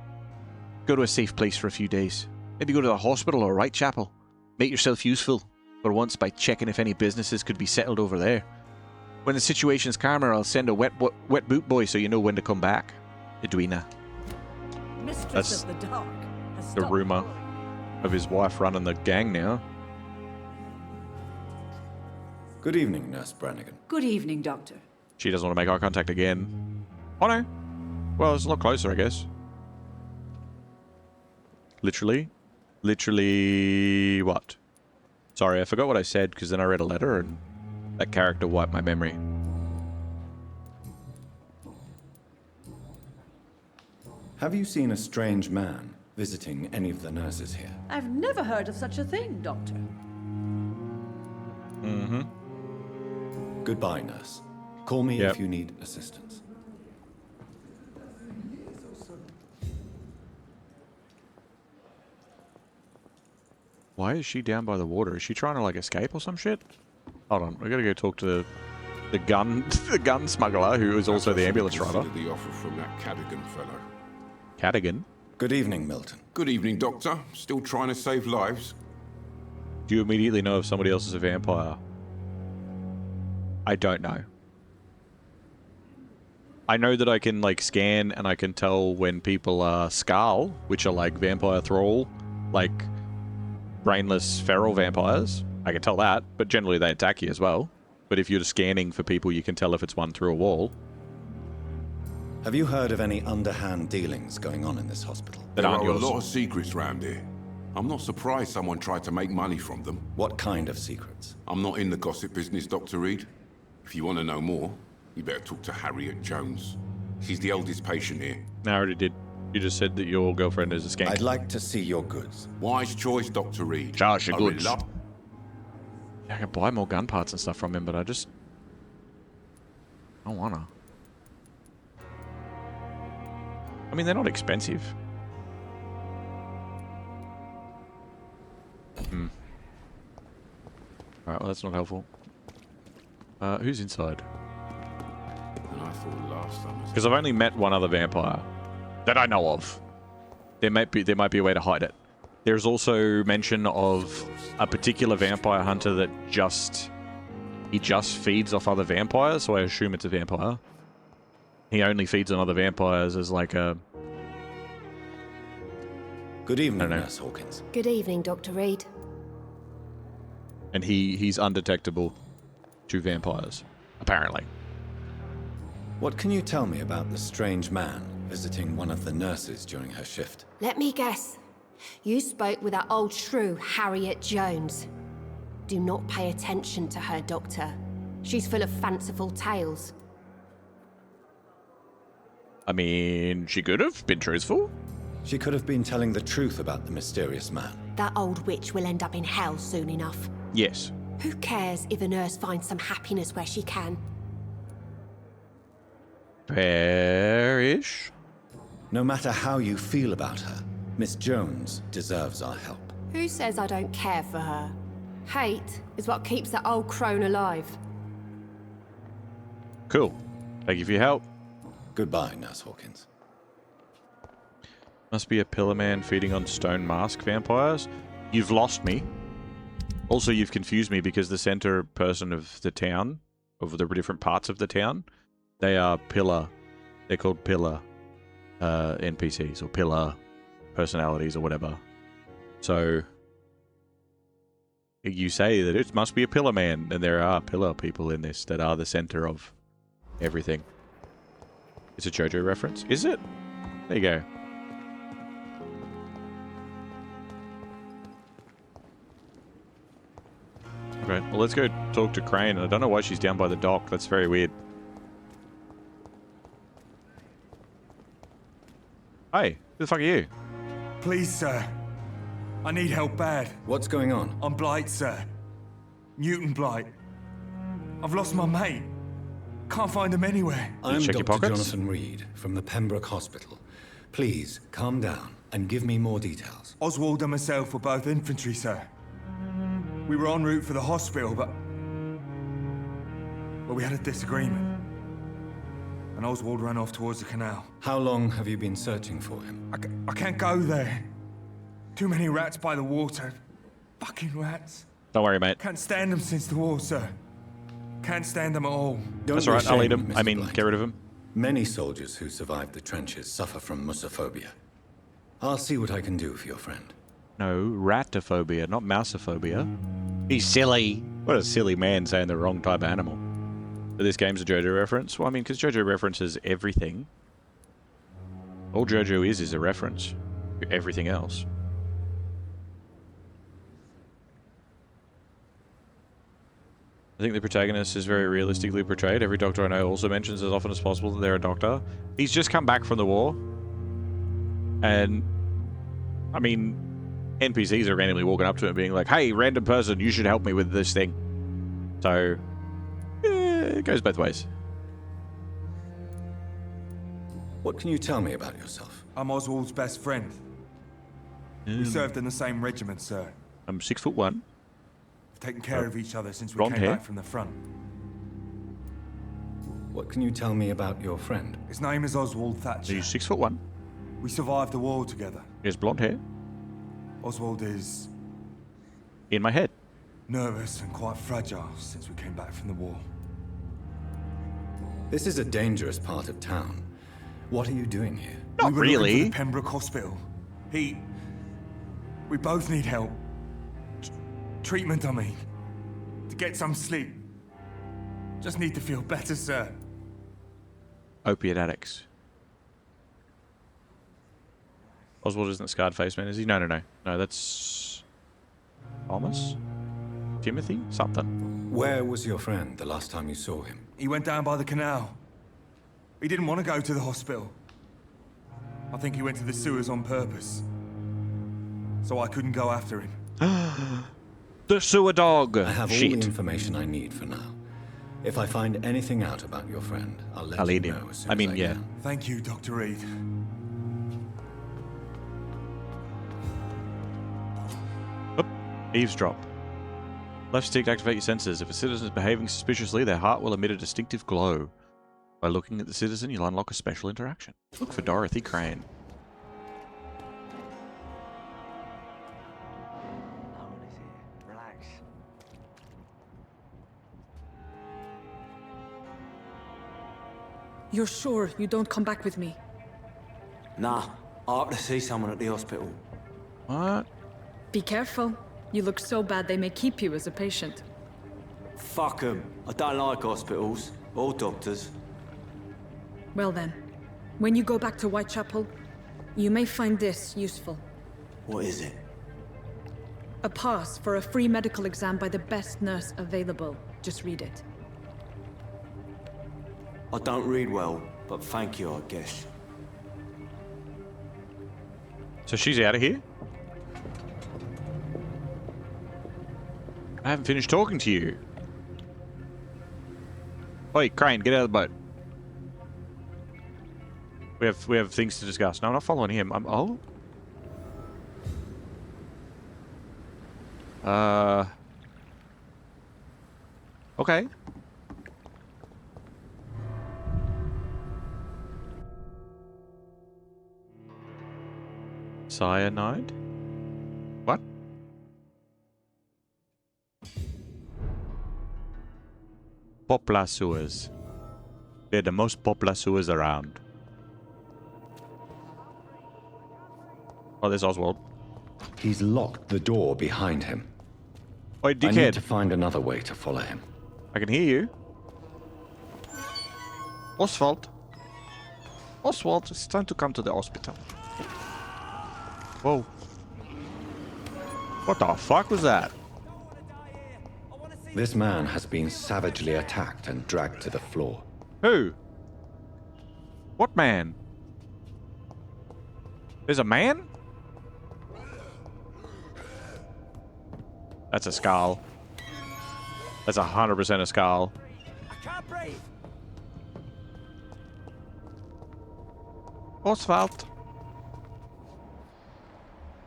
Go to a safe place for a few days. Maybe go to the hospital or Whitechapel. Make yourself useful, for once, by checking if any businesses could be settled over there. When the situation's calmer, I'll send a wet boot boy so you know when to come back. Edwina. Mistress of the Dark has The rumour of his wife running the gang now. Good evening, Nurse Brannigan. Good evening, Doctor. She doesn't want to make eye contact again. Oh no. Well, it's a lot closer, I guess. Literally what? Sorry, I forgot what I said because then I read a letter and that character wiped my memory. Have you seen a strange man visiting any of the nurses here. I've never heard of such a thing, Doctor. Mm-hmm. Goodbye, nurse. Call me if you need assistance. Why is she down by the water? Is she trying to, like, escape or some shit? Hold on, we gotta go talk to the gun smuggler, who is also the ambulance driver. The offer from that Cadigan fellow. Cadigan? Good evening, Milton. Good evening, Doctor. Still trying to save lives? Do you immediately know if somebody else is a vampire? I don't know. I know that I can, like, scan and I can tell when people are Scarl, which are, like, vampire thrall, like, brainless feral vampires. I can tell that, but generally they attack you as well. But if you're scanning for people, you can tell if it's one through a wall. Have you heard of any underhand dealings going on in this hospital? There are a lot of secrets round here. I'm not surprised someone tried to make money from them. What kind of secrets? I'm not in the gossip business, Dr. Reid. If you want to know more, you better talk to Harriet Jones. She's the oldest patient here. No, I already did. You just said that your girlfriend is a skank. I'd like to see your goods. Wise choice, Dr. Reid. Charge your goods. Yeah, I can buy more gun parts and stuff from him, but I don't wanna. I mean, they're not expensive. Alright, well, that's not helpful. Who's inside? And I thought last time... Because I've only met one other vampire that I know of. There might be a way to hide it. There's also mention of a particular vampire hunter that he just feeds off other vampires, so I assume it's a vampire. He only feeds on other vampires as like a... Good evening, Nurse Hawkins. Good evening, Dr. Reid. And he's undetectable to vampires, apparently. What can you tell me about the strange man visiting one of the nurses during her shift? Let me guess. You spoke with that old shrew, Harriet Jones. Do not pay attention to her, Doctor. She's full of fanciful tales. I mean, she could have been truthful. She could have been telling the truth about the mysterious man. That old witch will end up in hell soon enough. Yes. Who cares if a nurse finds some happiness where she can? Fair-ish. No matter how you feel about her, Miss Jones deserves our help. Who says I don't care for her? Hate is what keeps that old crone alive. Cool. Thank you for your help. Goodbye, Nurse Hawkins. Must be a pillar man feeding on stone mask vampires. You've lost me. Also, you've confused me because the center person of the town, of the different parts of the town, they are pillar. They're called pillar NPCs or pillar personalities or whatever. So you say that it must be a pillar man, and there are pillar people in this that are the center of everything. It's a JoJo reference, is it? There you go. Okay, well, let's go talk to Crane. I don't know why she's down by the dock. That's very weird. Hey, who the fuck are you? Please, sir. I need help bad. What's going on? I'm Blight, sir. Newton Blight. I've lost my mate. Can't find him anywhere. I'm Dr. Jonathan Reid from the Pembroke Hospital. Please, calm down and give me more details. Oswald and myself were both infantry, sir. We were en route for the hospital, but we had a disagreement. And Oswald ran off towards the canal. How long have you been searching for him? I can't go there. Too many rats by the water. Fucking rats. Don't worry, mate. Can't stand them since the war, sir. Can't stand them at all. That's all right, I'll eat him. I mean, get rid of him. Many soldiers who survived the trenches suffer from musophobia. I'll see what I can do for your friend. No, ratophobia, not mousophobia. He's silly. What a silly man saying the wrong type of animal. But this game's a JoJo reference? Well, I mean, because JoJo references everything. All JoJo is a reference to everything else. I think the protagonist is very realistically portrayed. Every doctor I know also mentions as often as possible that they're a doctor. He's just come back from the war. And I mean, NPCs are randomly walking up to him being like, hey, random person, you should help me with this thing. So, it goes both ways. What can you tell me about yourself? I'm Oswald's best friend. We served in the same regiment, sir. I'm 6'1". We've taken care of each other since we blonde came hair. back from the front. What can you tell me about your friend? His name is Oswald Thatcher. He's 6'1". We survived the war together. He has blonde hair. Oswald is In my head. nervous and quite fragile since we came back from the war. This is a dangerous part of town. What are you doing here? Not we were looking really. for the Pembroke Hospital. We both need help. Treatment, I mean. To get some sleep. Just need to feel better, sir. Opiate addicts. Oswald isn't the scarred face man, is he? No, that's Thomas? Timothy? Something. Where was your friend the last time you saw him? He went down by the canal. He didn't want to go to the hospital. I think he went to the sewers on purpose. So I couldn't go after him. The sewer dog! I have all the information I need for now. If I find anything out about your friend, I'll let you know as soon as I can. Thank you, Dr. Reid. Eavesdrop. Left stick to activate your sensors. If a citizen is behaving suspiciously, their heart will emit a distinctive glow. By looking at the citizen, you'll unlock a special interaction. Look for Dorothy Crane. Relax. You're sure you don't come back with me? Nah, I have to see someone at the hospital. What? Be careful. You look so bad they may keep you as a patient. Fuck 'em. I don't like hospitals or doctors. Well then, when you go back to Whitechapel, you may find this useful. What is it? A pass for a free medical exam by the best nurse available. Just read it. I don't read well, but thank you, I guess. So she's out of here? I haven't finished talking to you. Oi, Crane, get out of the boat. We have things to discuss. No, I'm not following him. Oh. Okay. Cyanide? What? Poplar sewers. They're the most popular sewers around. Oh, there's Oswald. He's locked the door behind him. Oi, dickhead. I need to find another way to follow him. I can hear you. Oswald. Oswald, it's time to come to the hospital. Whoa. What the fuck was that? This man has been savagely attacked and dragged to the floor. Who? What man? There's a man? That's a skull. That's 100% a skull. I can't breathe. Oswald.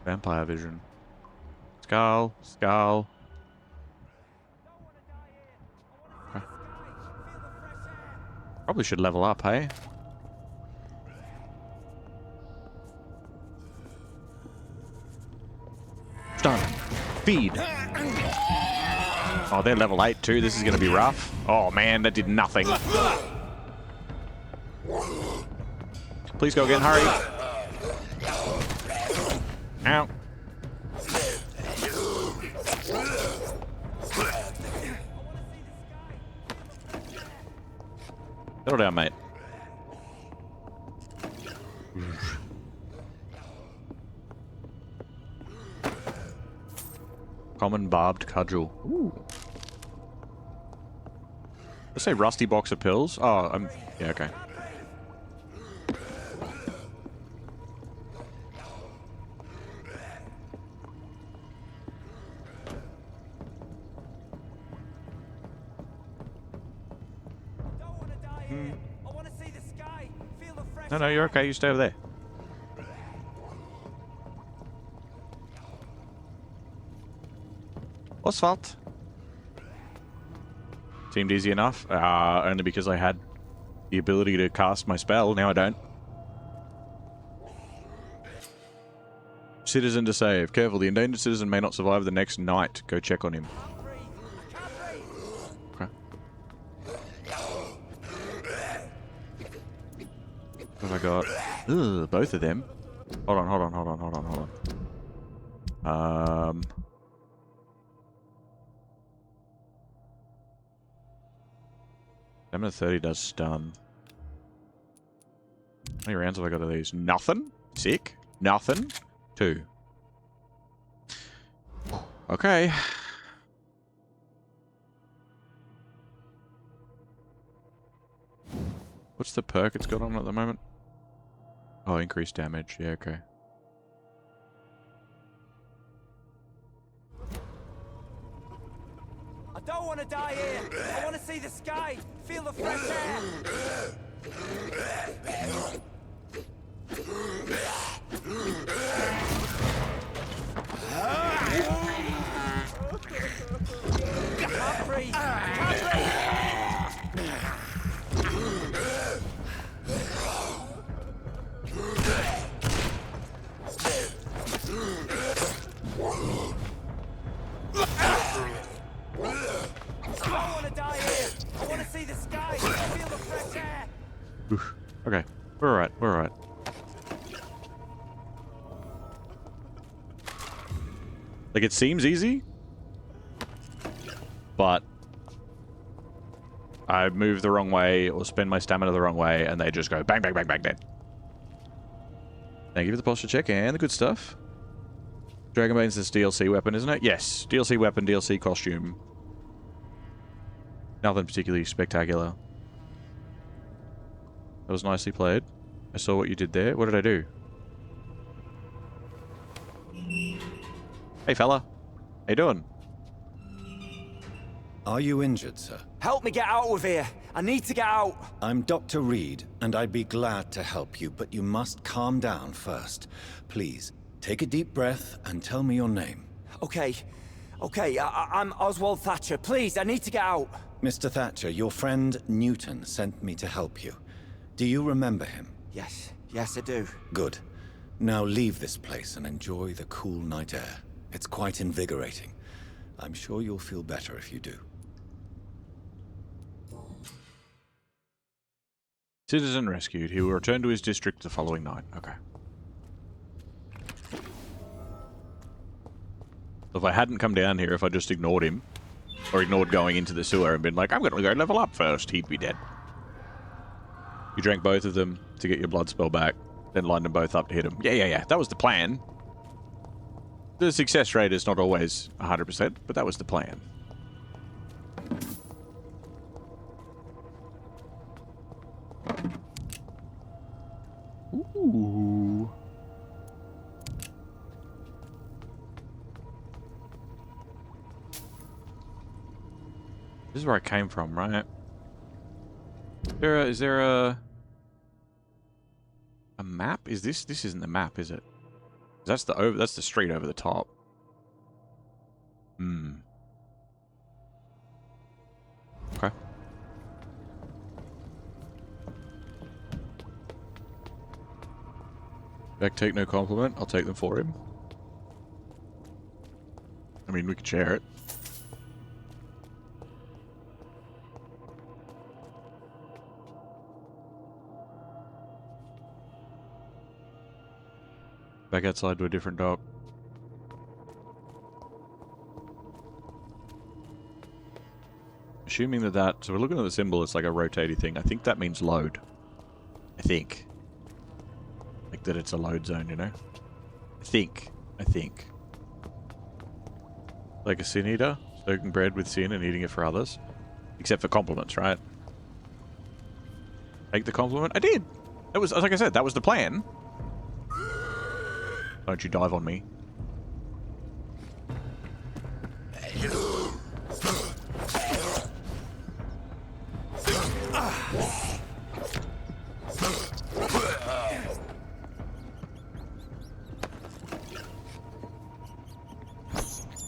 Vampire vision. Skull. Skull. Okay. Probably should level up, hey? Stun. Feed. Oh, they're level 8 too. This is going to be rough. Oh man, that did nothing. Please go again, hurry. Ow. Settle down, mate. Common barbed cudgel. Ooh. Let's say rusty box of pills. Oh, yeah, okay. No, you're okay. You stay over there. Oswald. Seemed easy enough. Only because I had the ability to cast my spell. Now I don't. Citizen to save. Careful, the endangered citizen may not survive the next night. Go check on him. Okay. What have I got? Ugh, both of them. Hold on. 7 to 30 does stun. How many rounds have I got of these? Nothing? Sick. Nothing. 2. Okay. What's the perk it's got on at the moment? Oh, increased damage. Yeah, okay. I don't want to die here. I want to see the sky, feel the fresh air. Can't breathe. Can't breathe. I don't want to die here. I want to see the sky, feel the fresh air. Oof. Okay, we're alright. We're alright. Like, it seems easy, but I move the wrong way or spend my stamina the wrong way, and they just go bang, bang, bang, bang, dead. Thank you for the posture check and the good stuff. Dragonbane's this DLC weapon, isn't it? Yes, DLC weapon, DLC costume. Nothing particularly spectacular. That was nicely played. I saw what you did there. What did I do? Hey, fella. How you doing? Are you injured, sir? Help me get out of here. I need to get out. I'm Dr. Reid, and I'd be glad to help you, but you must calm down first. Please, take a deep breath and tell me your name. Okay. I'm Oswald Thatcher. Please, I need to get out. Mr. Thatcher, your friend Newton sent me to help you. Do you remember him? Yes, I do. Good. Now leave this place and enjoy the cool night air. It's quite invigorating. I'm sure you'll feel better if you do. Citizen rescued. He will return to his district the following night. Okay. If I hadn't come down here, if I just ignored him, or ignored going into the sewer and been like, I'm going to go level up first, he'd be dead. You drank both of them to get your blood spell back, then lined them both up to hit him. Yeah. That was the plan. The success rate is not always 100%, but that was the plan. Ooh. This is where I came from, right? Is there a map? Is this isn't the map, is it? That's the street over the top. Okay. Beck, take no compliment. I'll take them for him. I mean, we could share it. Back outside to a different dock. Assuming that so we're looking at the symbol, it's like a rotating thing. I think that means load. I think. Like that it's a load zone, you know? I think. Like a sin eater, soaking bread with sin and eating it for others. Except for compliments, right? Take the compliment? I did! That was, like I said, that was the plan. Don't you dive on me.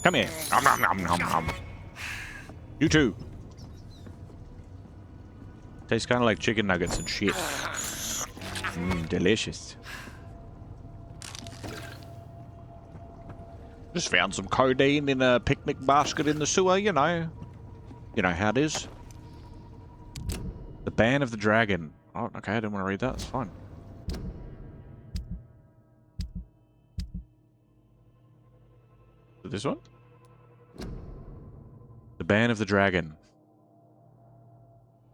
Come here. Nom, nom, nom, nom, nom. You too. Tastes kind of like chicken nuggets and shit. Delicious. Just found some codeine in a picnic basket in the sewer, you know. You know how it is. The Ban of the Dragon. Oh, okay, I didn't want to read that. It's fine. This one? The Ban of the Dragon.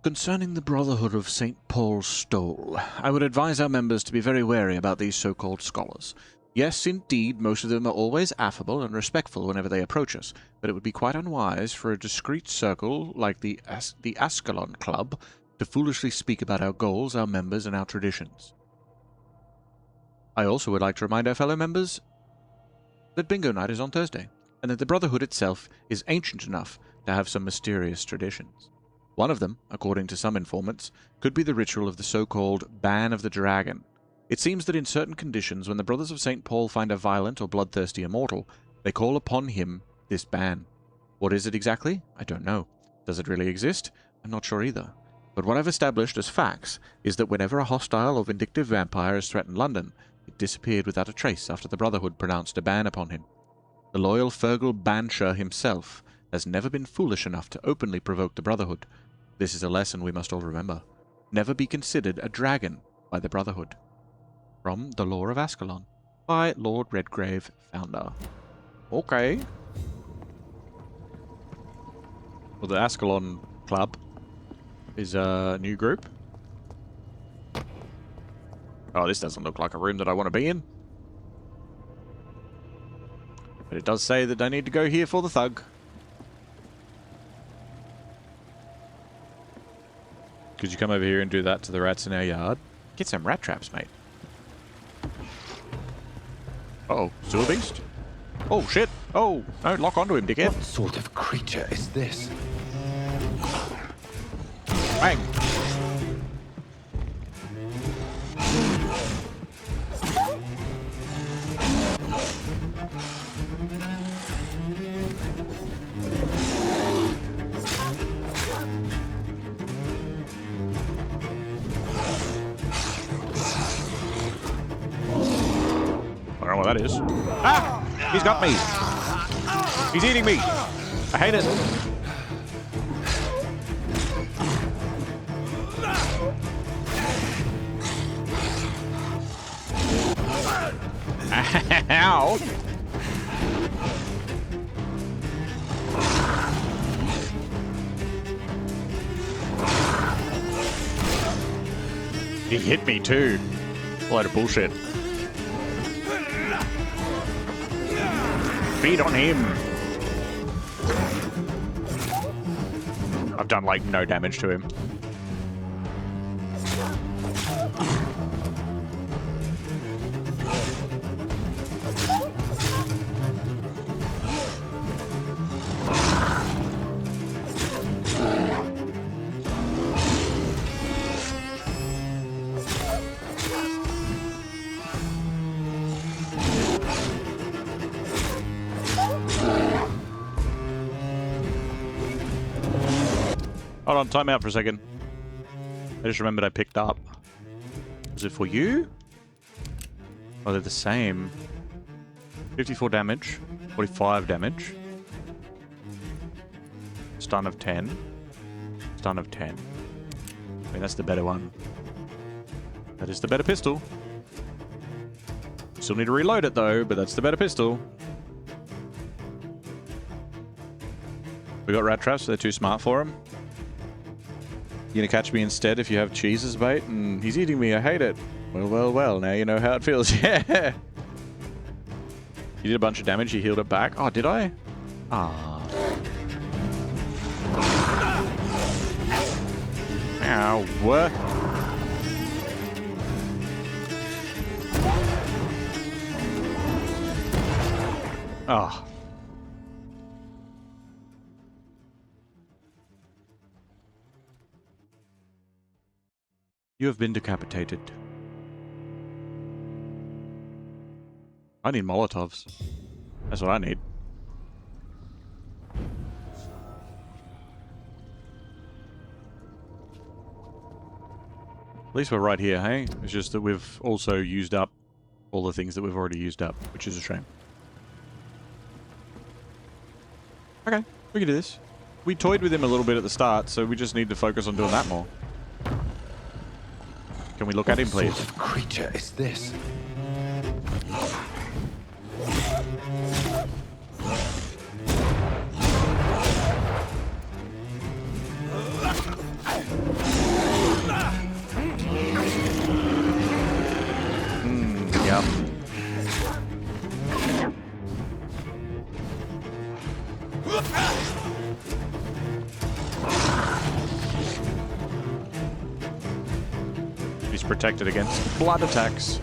Concerning the Brotherhood of St. Paul's Stole, I would advise our members to be very wary about these so-called scholars. Yes, indeed, most of them are always affable and respectful whenever they approach us, but it would be quite unwise for a discreet circle like the Ascalon Club to foolishly speak about our goals, our members, and our traditions. I also would like to remind our fellow members that Bingo Night is on Thursday, and that the Brotherhood itself is ancient enough to have some mysterious traditions. One of them, according to some informants, could be the ritual of the so-called Ban of the Dragon. It seems that in certain conditions, when the Brothers of St. Paul find a violent or bloodthirsty immortal, they call upon him this ban. What is it exactly? I don't know. Does it really exist? I'm not sure either. But what I've established as facts is that whenever a hostile or vindictive vampire has threatened London, it disappeared without a trace after the Brotherhood pronounced a ban upon him. The loyal Fergal Bansher himself has never been foolish enough to openly provoke the Brotherhood. This is a lesson we must all remember. Never be considered a dragon by the Brotherhood. From The Lore of Ascalon, by Lord Redgrave, founder. Okay. Well, the Ascalon Club is a new group. Oh, this doesn't look like a room that I want to be in. But it does say that I need to go here for the thug. Could you come over here and do that to the rats in our yard? Get some rat traps, mate. Uh-oh, sewer beast? Oh, shit. Oh, no, lock onto him, dickhead. What sort of creature is this? Bang. I don't know what that is. Ah! He's got me! He's eating me! I hate it! Ow! He hit me too. A load of bullshit. Feed on him. I've done like no damage to him. Hold on, time out for a second. I just remembered I picked up. Is it for you? Oh, they're the same. 54 damage, 45 damage. Stun of 10. Stun of 10. I mean, that's the better one. That is the better pistol. Still need to reload it though, but that's the better pistol. We got rat traps, so they're too smart for him. You gonna catch me instead if you have cheese as bait? And he's eating me, I hate it. Well, well, well, now you know how it feels. Yeah! You did a bunch of damage, you healed it back. Oh, did I? Ah. Ow, what? Oh. You have been decapitated. I need Molotovs. That's what I need. At least we're right here, hey? It's just that we've also used up all the things that we've already used up, which is a shame. Okay, we can do this. We toyed with him a little bit at the start, so we just need to focus on doing that more. Can we look at him, please? What sort of creature is this? Yep. He's protected against blood attacks.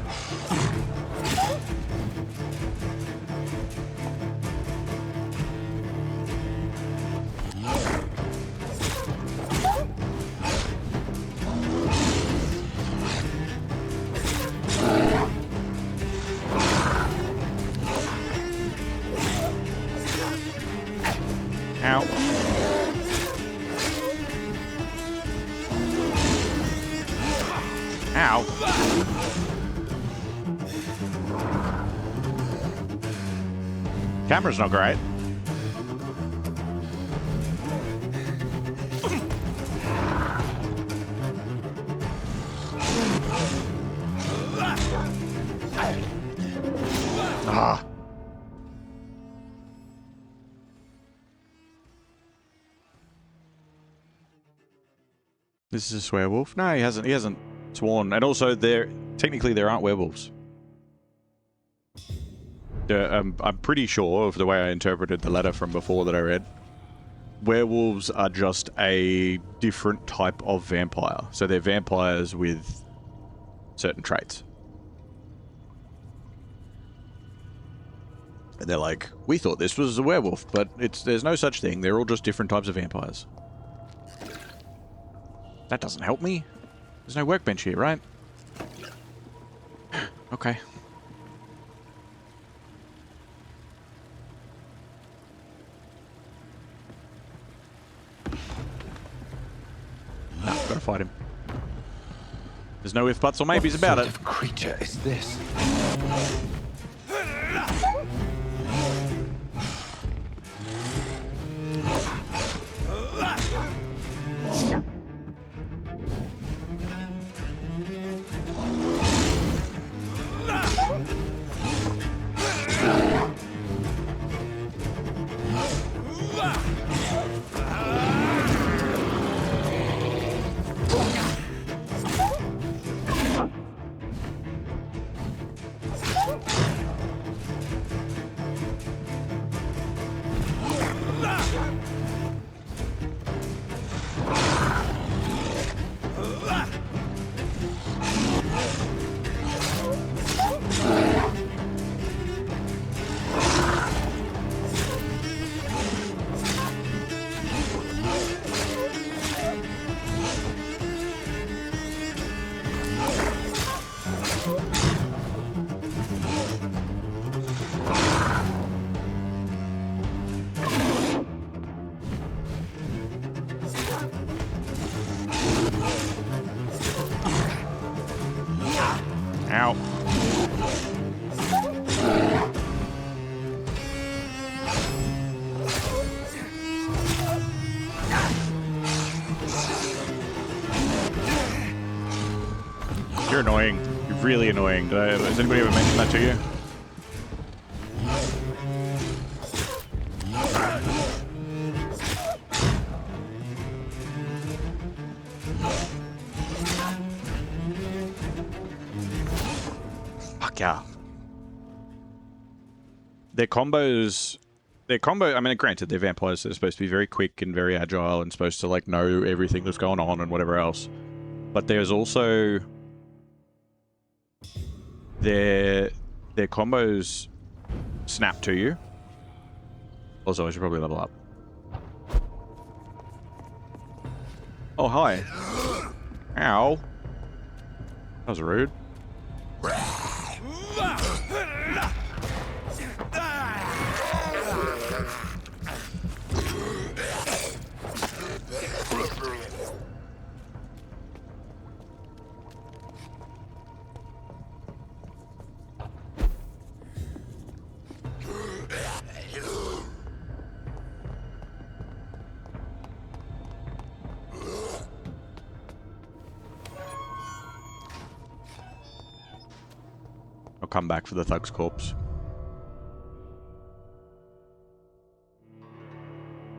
Ow. Ow. Camera's not great. Ah. This is a werewolf? No, he hasn't sworn. And also, technically there aren't werewolves. I'm pretty sure of the way I interpreted the letter from before that I read. Werewolves are just a different type of vampire. So they're vampires with certain traits. And they're like, we thought this was a werewolf, but there's no such thing. They're all just different types of vampires. That doesn't help me. There's no workbench here, right? Okay. No, gotta fight him. There's no if, buts, or maybes about it. What sort of creature is this? Ow. You're annoying. You're really annoying. Has anybody ever mentioned that to you? Fuck yeah. Their combos... I mean, granted, they're vampires, so they're supposed to be very quick and very agile and supposed to, like, know everything that's going on and whatever else. But there's also... Their combos snap to you. Also, I should probably level up. Oh, hi. Ow. That was rude. come back for the thug's corpse.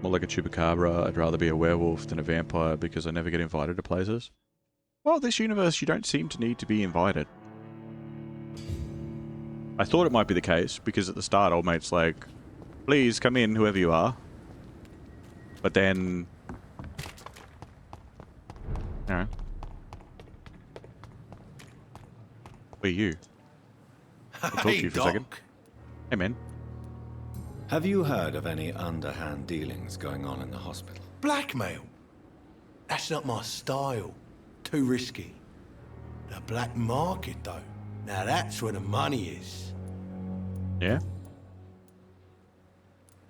More like a chupacabra, I'd rather be a werewolf than a vampire because I never get invited to places. Well, this universe, you don't seem to need to be invited. I thought it might be the case, because at the start, old mate's like, please come in, whoever you are. But then... You know. Who are you? I'll talk to you for a second. Hey, man. Have you heard of any underhand dealings going on in the hospital? Blackmail? That's not my style. Too risky. The black market, though. Now that's where the money is. Yeah?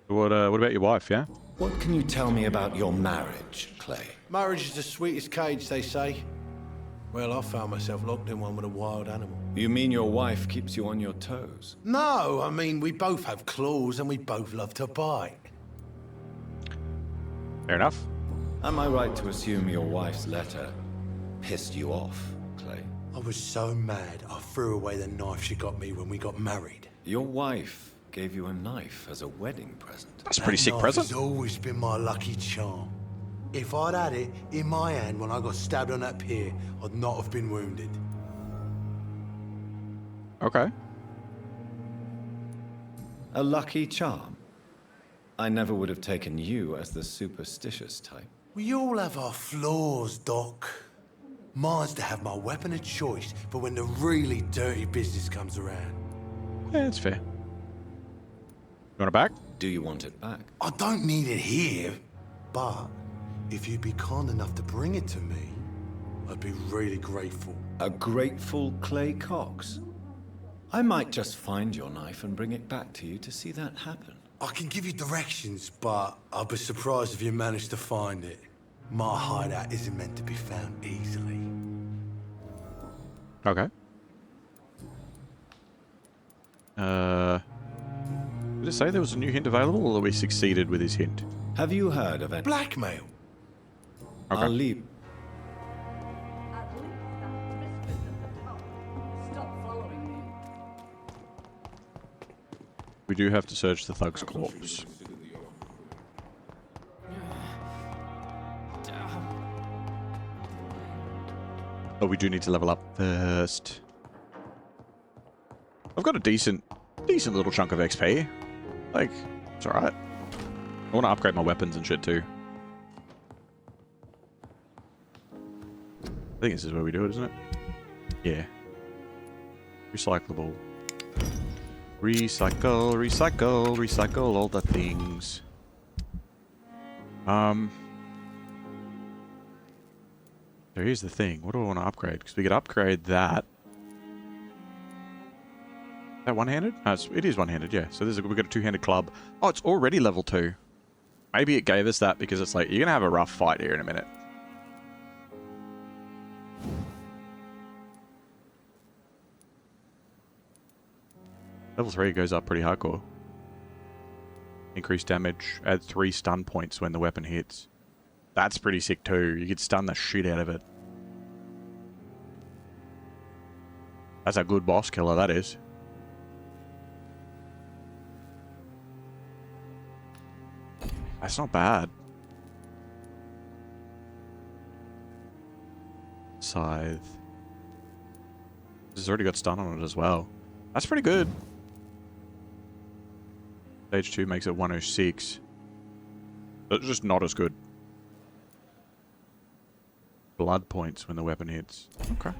What about your wife, yeah? What can you tell me about your marriage, Clay? Marriage is the sweetest cage, they say. Well, I found myself locked in one with a wild animal. You mean your wife keeps you on your toes? No, I mean, we both have claws and we both love to bite. Fair enough. Am I right to assume your wife's letter pissed you off, Clay? I was so mad, I threw away the knife she got me when we got married. Your wife gave you a knife as a wedding present. That's a pretty sick present. It's always been my lucky charm. If I'd had it in my hand when I got stabbed on that pier, I'd not have been wounded. Okay. A lucky charm? I never would have taken you as the superstitious type. We all have our flaws, Doc. Mine's to have my weapon of choice for when the really dirty business comes around. Yeah, that's fair. You want it back? Do you want it back? I don't need it here, but if you'd be kind enough to bring it to me, I'd be really grateful. A grateful Clay Cox? I might just find your knife and bring it back to you to see that happen. I can give you directions, but I'll be surprised if you manage to find it. My hideout isn't meant to be found easily. Okay. Did it say there was a new hint available, or we succeeded with his hint? Have you heard of it? Blackmail. Okay. I'll leave. We do have to search the thug's corpse. But we do need to level up first. I've got a decent little chunk of XP. Like, it's alright. I want to upgrade my weapons and shit too. I think this is where we do it, isn't it? Yeah. Recyclable. Recycle, recycle, recycle all the things. So here's the thing. What do I want to upgrade? Because we could upgrade that. Is that one-handed? No, it is one-handed, yeah. So we've got a two-handed club. Oh, it's already level 2. Maybe it gave us that because it's like, you're going to have a rough fight here in a minute. Level 3 goes up pretty hardcore. Increased damage. Add 3 stun points when the weapon hits. That's pretty sick too. You could stun the shit out of it. That's a good boss killer, that is. That's not bad. Scythe. This has already got stun on it as well. That's pretty good. Stage 2 makes it 106. But it's just not as good. Blood points when the weapon hits. Okay.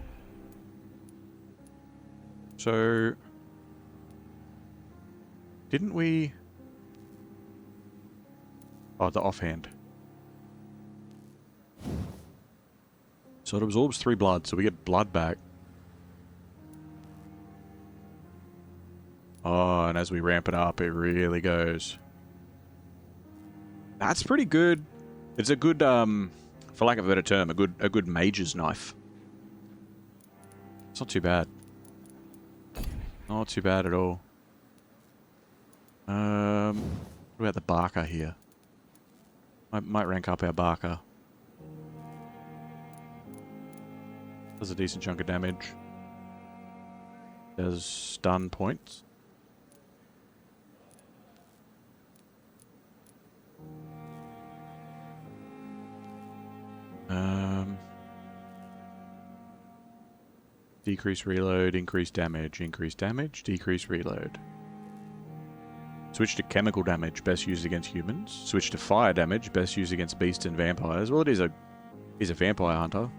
So... didn't we... oh, the offhand. So it absorbs 3 blood, so we get blood back. Oh, and as we ramp it up, it really goes. That's pretty good. It's a good, for lack of a better term, a good mage's knife. It's not too bad. Not too bad at all. What about the Barker here? Might rank up our Barker. Does a decent chunk of damage. There's stun points. Decrease reload, increase damage, decrease reload. Switch to chemical damage, best used against humans. Switch to fire damage, best used against beasts and vampires. Well, he's a vampire hunter.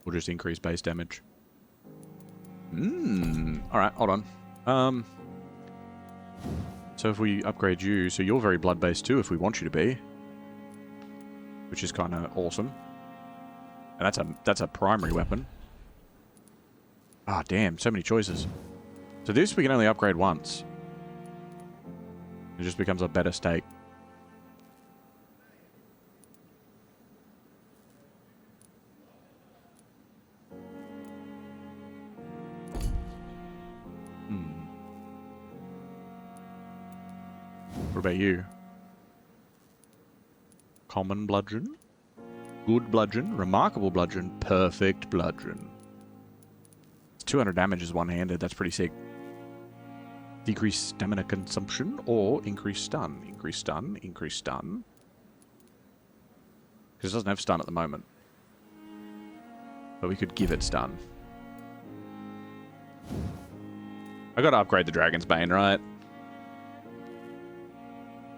We'll just increase base damage. Alright, hold on. So if we upgrade you, so you're very blood-based too if we want you to be. Which is kind of awesome. And that's a primary weapon. Ah, damn, so many choices. So this we can only upgrade once. It just becomes a better steak. What about you? Common bludgeon? Good bludgeon, remarkable bludgeon, perfect bludgeon. It's 200 damage is one-handed, that's pretty sick. Decrease stamina consumption or increase stun. Increase stun, increase stun. Because it doesn't have stun at the moment. But we could give it stun. I gotta upgrade the Dragon's Bane, right?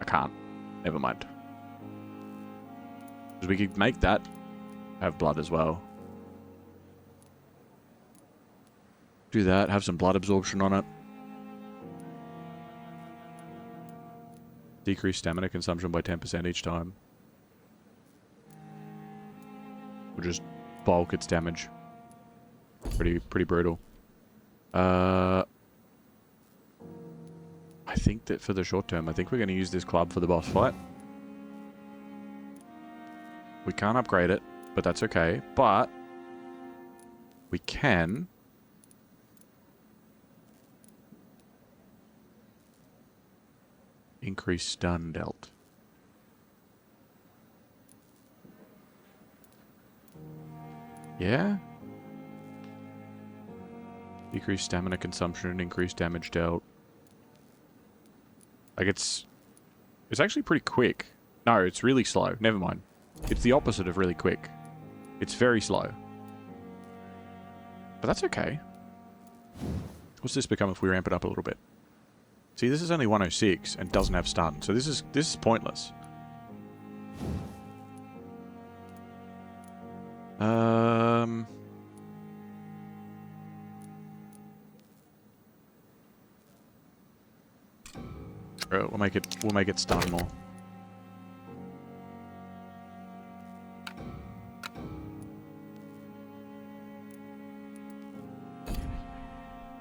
I can't. Never mind. Because we could make that have blood as well. Do that, have some blood absorption on it. Decrease stamina consumption by 10% each time. We'll just bulk its damage. Pretty brutal. I think that for the short term, I think we're going to use this club for the boss fight. We can't upgrade it, but that's okay. But we can increase stun dealt. Yeah? Decrease stamina consumption and increase damage dealt. Like it's actually pretty quick. No, it's really slow. Never mind. It's the opposite of really quick. It's very slow. But that's okay. What's this become if we ramp it up a little bit? See, this is only 106 and doesn't have stun, so this is pointless. We'll make it stun more.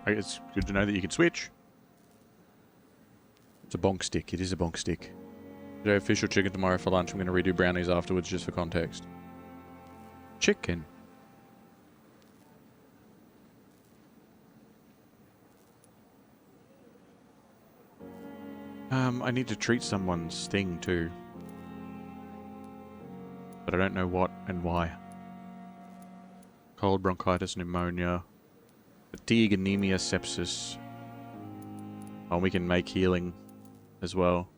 It's good to know that you can switch. It's a bonk stick. It is a bonk stick. Did I have fish or chicken tomorrow for lunch? I'm going to redo brownies afterwards just for context. Chicken. I need to treat someone's thing too. But I don't know what and why. Cold, bronchitis, pneumonia. Fatigue, anemia, sepsis. Oh, we can make healing as well.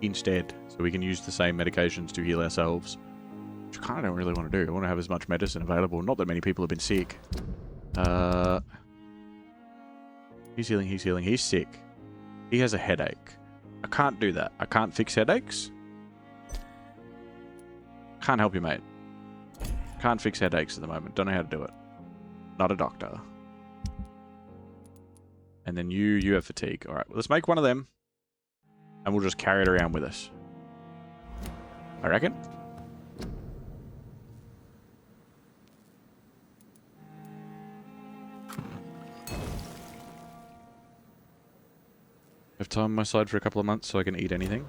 Instead. So we can use the same medications to heal ourselves. Which I kind of don't really want to do. I want to have as much medicine available. Not that many people have been sick. He's healing, he's healing. He's sick. He has a headache. I can't do that. I can't fix headaches. Can't help you, mate. Can't fix headaches at the moment. Don't know how to do it. Not a doctor. And then you have fatigue. Alright, well, let's make one of them. And we'll just carry it around with us. I reckon. Have time on my side for a couple of months so I can eat anything.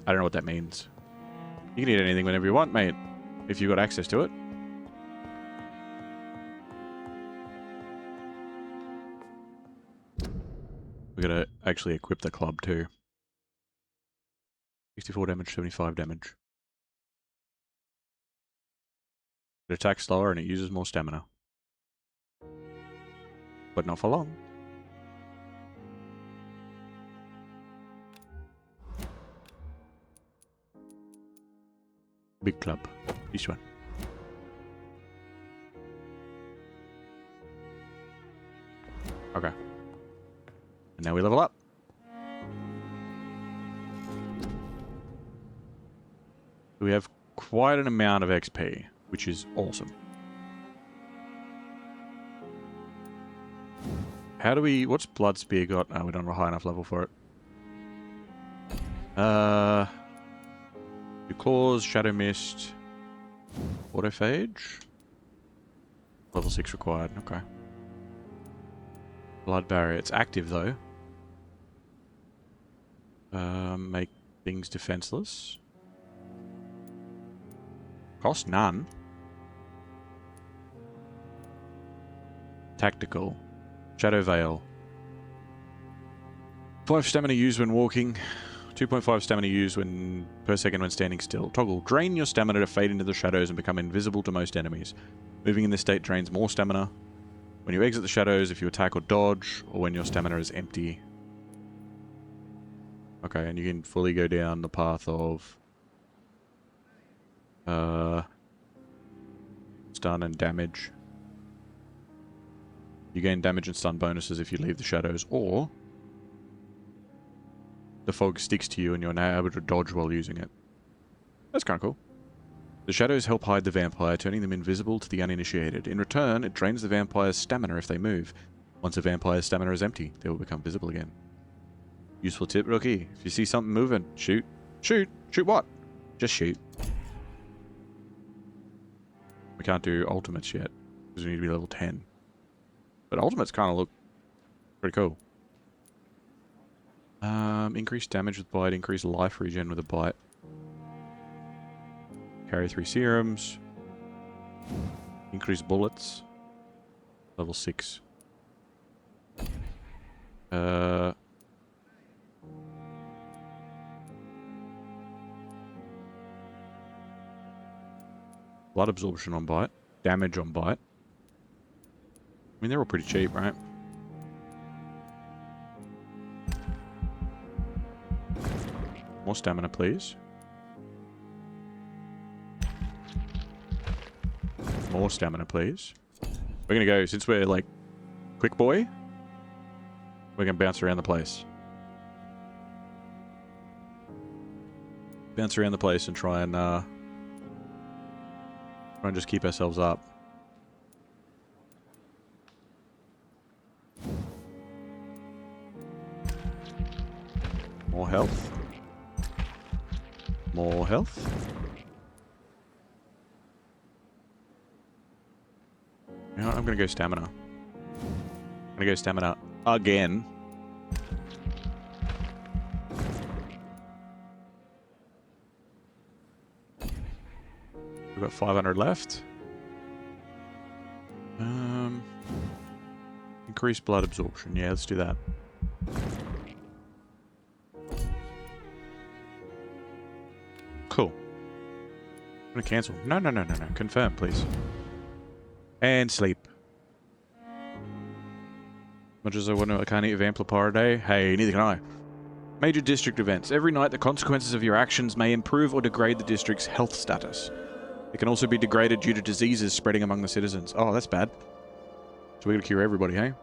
I don't know what that means. You can eat anything whenever you want, mate. If you've got access to it. We gotta actually equip the club too. 64 damage, 75 damage. It attacks slower and it uses more stamina. But not for long. Big club. This one. Okay. And now we level up. We have quite an amount of XP, which is awesome. How do we... What's Blood Spear got? Oh, we don't have a high enough level for it. Two Claws, Shadow Mist, Autophage. Level 6 required, okay. Blood Barrier, it's active though. Make things defenseless. Cost none. Tactical. Shadow Veil. 5 stamina used when walking. 2.5 stamina used per second when standing still. Toggle. Drain your stamina to fade into the shadows and become invisible to most enemies. Moving in this state drains more stamina. When you exit the shadows, if you attack or dodge, or when your stamina is empty. Okay, and you can fully go down the path of stun and damage. You gain damage and stun bonuses if you leave the shadows, or the fog sticks to you and you're now able to dodge while using it. That's kind of cool. The shadows help hide the vampire, turning them invisible to the uninitiated. In return, it drains the vampire's stamina if they move. Once a vampire's stamina is empty, they will become visible again. Useful tip, rookie. If you see something moving, shoot. Shoot! Shoot what? Just shoot. We can't do ultimates yet, because we need to be level 10. But ultimates kind of look pretty cool. Increased damage with bite, increased life regen with a bite. Carry 3 serums. Increased bullets. Level 6. Blood absorption on bite. Damage on bite. I mean, they're all pretty cheap, right? More stamina, please. More stamina, please. We're gonna go, since we're like quick boy, we're gonna bounce around the place. Bounce around the place and try and just keep ourselves up. More health. More health. You know what? I'm gonna go stamina. I'm gonna go stamina again. We've got 500 left. Increase blood absorption. Yeah, let's do that. Cool. I'm gonna cancel. No. Confirm, please. And sleep. Much as I want to, I can't eat a Vampyr a day. Hey, neither can I. Major district events. Every night, the consequences of your actions may improve or degrade the district's health status. It can also be degraded due to diseases spreading among the citizens. Oh, that's bad. So we gotta cure everybody, hey?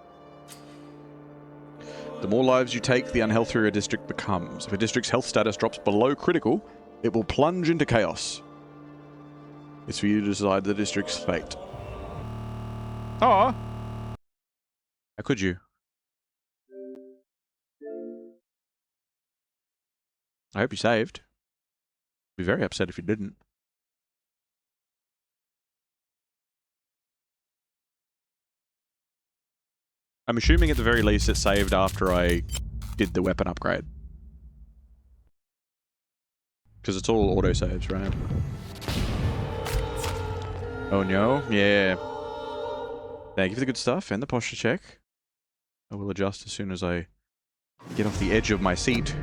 The more lives you take, the unhealthier a district becomes. If a district's health status drops below critical, it will plunge into chaos. It's for you to decide the district's fate. Oh! How could you? I hope you saved. I'd be very upset if you didn't. I'm assuming at the very least it saved after I did the weapon upgrade. Because it's all autosaves, right? Oh no? Yeah. Thank you for the good stuff and the posture check. I will adjust as soon as I get off the edge of my seat.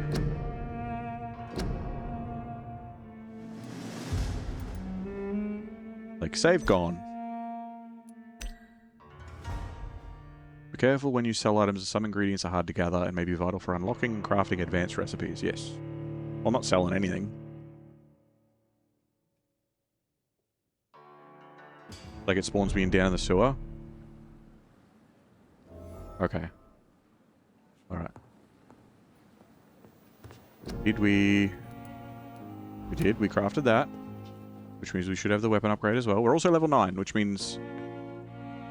Like like. Save gone. Be careful when you sell items as some ingredients are hard to gather and may be vital for unlocking and crafting advanced recipes. Yes. Well, I'm not selling anything. Like it spawns me down in the sewer. Okay. Alright. Did we... We did. We crafted that. Which means we should have the weapon upgrade as well. We're also level 9, which means...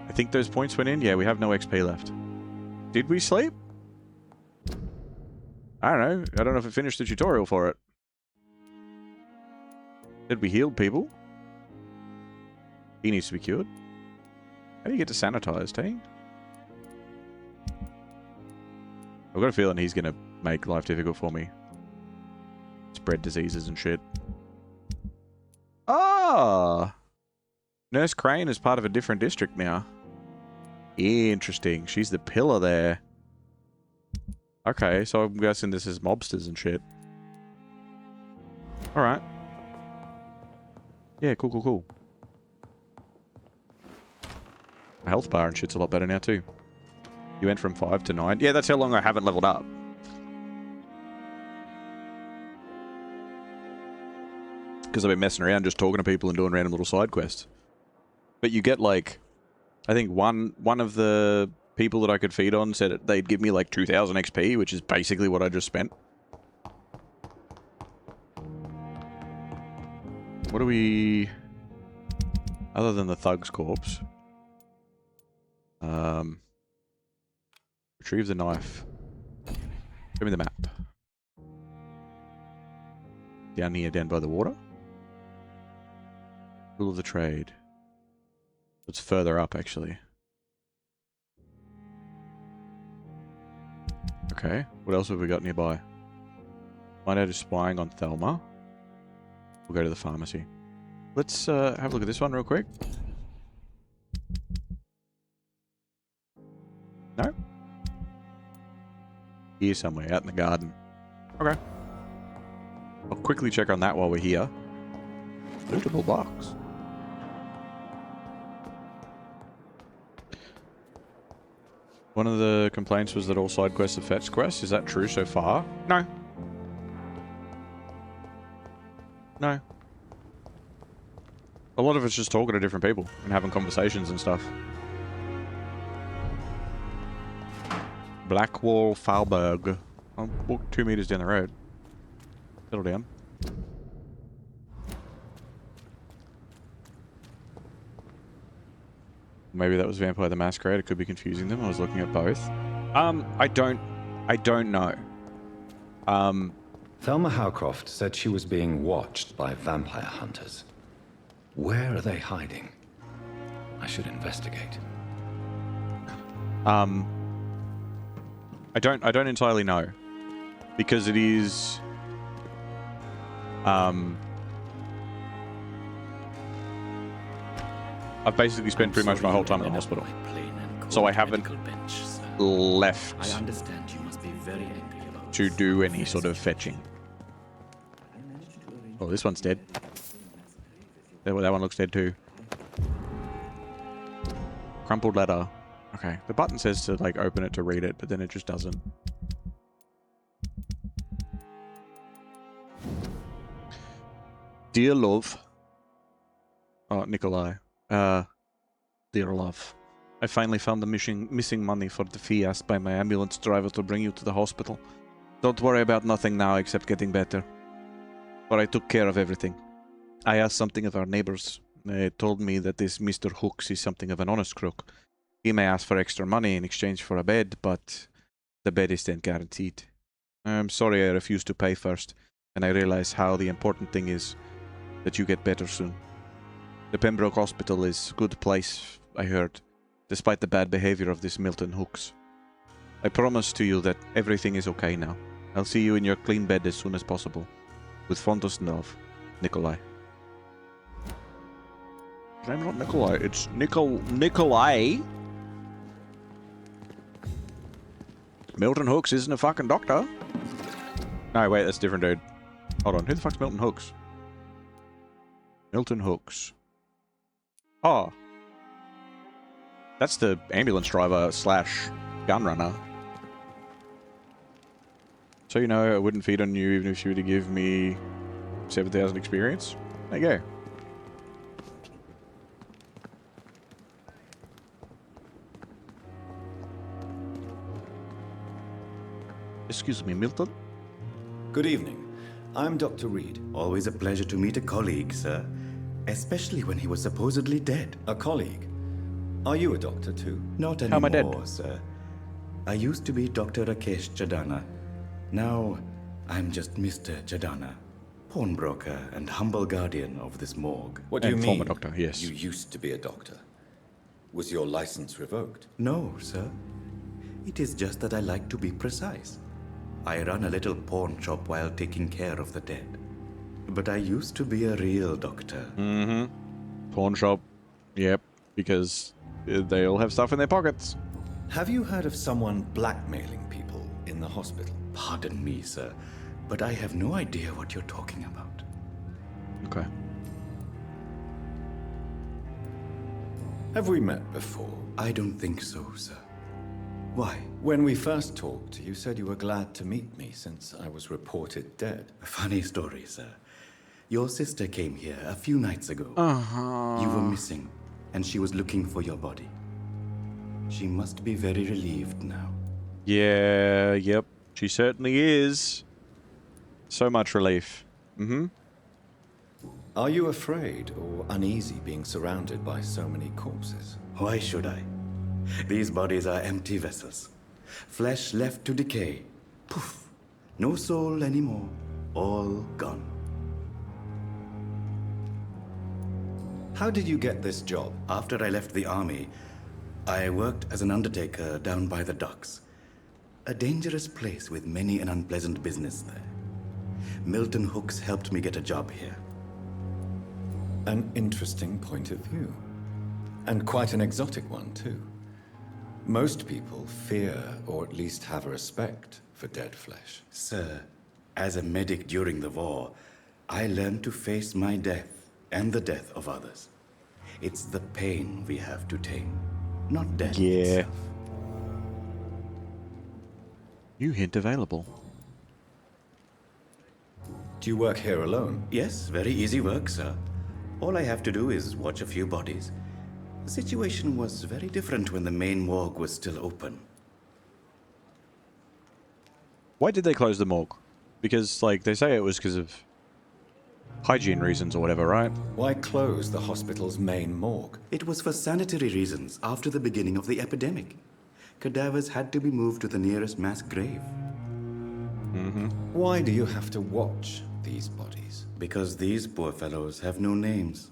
I think those points went in. Yeah, we have no XP left. Did we sleep? I don't know. I don't know if it finished the tutorial for it. Did we heal people? He needs to be cured. How do you get to sanitized, hey? I've got a feeling he's going to make life difficult for me. Spread diseases and shit. Ah! Nurse Crane is part of a different district now. Interesting. She's the pillar there. Okay, so I'm guessing this is mobsters and shit. Alright. Yeah, cool, cool, cool. My health bar and shit's a lot better now too. You went from 5 to 9. Yeah, that's how long I haven't leveled up. Because I've been messing around just talking to people and doing random little side quests. But you get like... I think one of the people that I could feed on said they'd give me like 2,000 XP, which is basically what I just spent. What do we... Other than the Thug's corpse... Retrieve the knife. Show me the map. Down here, down by the water. Rule of the trade. It's further up, actually. Okay, what else have we got nearby? Find out who's spying on Thelma. We'll go to the pharmacy. Let's have a look at this one real quick. No? Here somewhere, out in the garden. Okay. I'll quickly check on that while we're here. Lootable box. One of the complaints was that all side quests are fetch quests. Is that true so far? No. No. A lot of it's just talking to different people and having conversations and stuff. Blackwall Falberg. I'll walk 2 meters down the road. Settle down. Maybe that was Vampire the Masquerade. It could be confusing them. I was looking at both. I don't know. Thelma Howcroft said she was being watched by vampire hunters. Where are they hiding? I should investigate. I don't entirely know. Because it is... I've basically spent pretty much my whole time in the hospital. So I haven't left to do any sort of fetching. Oh, this one's dead. That one looks dead too. Crumpled letter. Okay, the button says to like open it to read it, but then it just doesn't. Dear love. Oh, Nikolai. Dear love. I finally found the missing money for the fee asked by my ambulance driver to bring you to the hospital. Don't worry about nothing now except getting better. For I took care of everything. I asked something of our neighbors. They told me that this Mr. Hooks is something of an honest crook. He may ask for extra money in exchange for a bed, but the bed isn't guaranteed. I'm sorry I refused to pay first, and I realize how the important thing is that you get better soon. The Pembroke Hospital is a good place, I heard, despite the bad behavior of this Milton Hooks. I promise to you that everything is okay now. I'll see you in your clean bed as soon as possible. With fondest love, Nikolai. His name's not Nikolai, it's Nikolai. Milton Hooks isn't a fucking doctor. No, wait, that's a different dude. Hold on, who the fuck's Milton Hooks? Milton Hooks. Oh. That's the ambulance driver slash gun runner. So, you know, I wouldn't feed on you even if you were to give me 7,000 experience. There you go. Excuse me, Milton? Good evening. I'm Dr. Reid. Always a pleasure to meet a colleague, sir. Especially when he was supposedly dead. A colleague? Are you a doctor too? Not How am I anymore, dead? sir. I used to be Dr. Rakesh Chadana. Now, I'm just Mr. Chadana, pawnbroker and humble guardian of this morgue. What do you mean? Former doctor, yes. You used to be a doctor. Was your license revoked? No, sir. It is just that I like to be precise. I run a little pawn shop while taking care of the dead. But I used to be a real doctor. Mm-hmm. Pawn shop. Yep. Because they all have stuff in their pockets. Have you heard of someone blackmailing people in the hospital? Pardon me, sir, but I have no idea what you're talking about. Okay. Have we met before? I don't think so, sir. Why? When we first talked, you said you were glad to meet me since I was reported dead. A funny story, sir. Your sister came here a few nights ago. Uh-huh. You were missing, and she was looking for your body. She must be very relieved now. Yeah, yep. She certainly is. So much relief. Mm-hmm. Are you afraid or uneasy being surrounded by so many corpses? Why should I? These bodies are empty vessels. Flesh left to decay. Poof. No soul anymore. All gone. How did you get this job? After I left the army, I worked as an undertaker down by the docks. A dangerous place with many an unpleasant business there. Milton Hooks helped me get a job here. An interesting point of view. And quite an exotic one, too. Most people fear, or at least have a respect, for dead flesh. Sir, as a medic during the war, I learned to face my death and the death of others. It's the pain we have to tame, not death itself. New hint available. Do you work here alone? Yes, very easy work, sir. All I have to do is watch a few bodies. The situation was very different when the main morgue was still open. Why did they close the morgue? Because, like, they say it was because of hygiene reasons or whatever, right? Why close the hospital's main morgue? It was for sanitary reasons after the beginning of the epidemic. Cadavers had to be moved to the nearest mass grave. Mm-hmm. Why do you have to watch these bodies? Because these poor fellows have no names.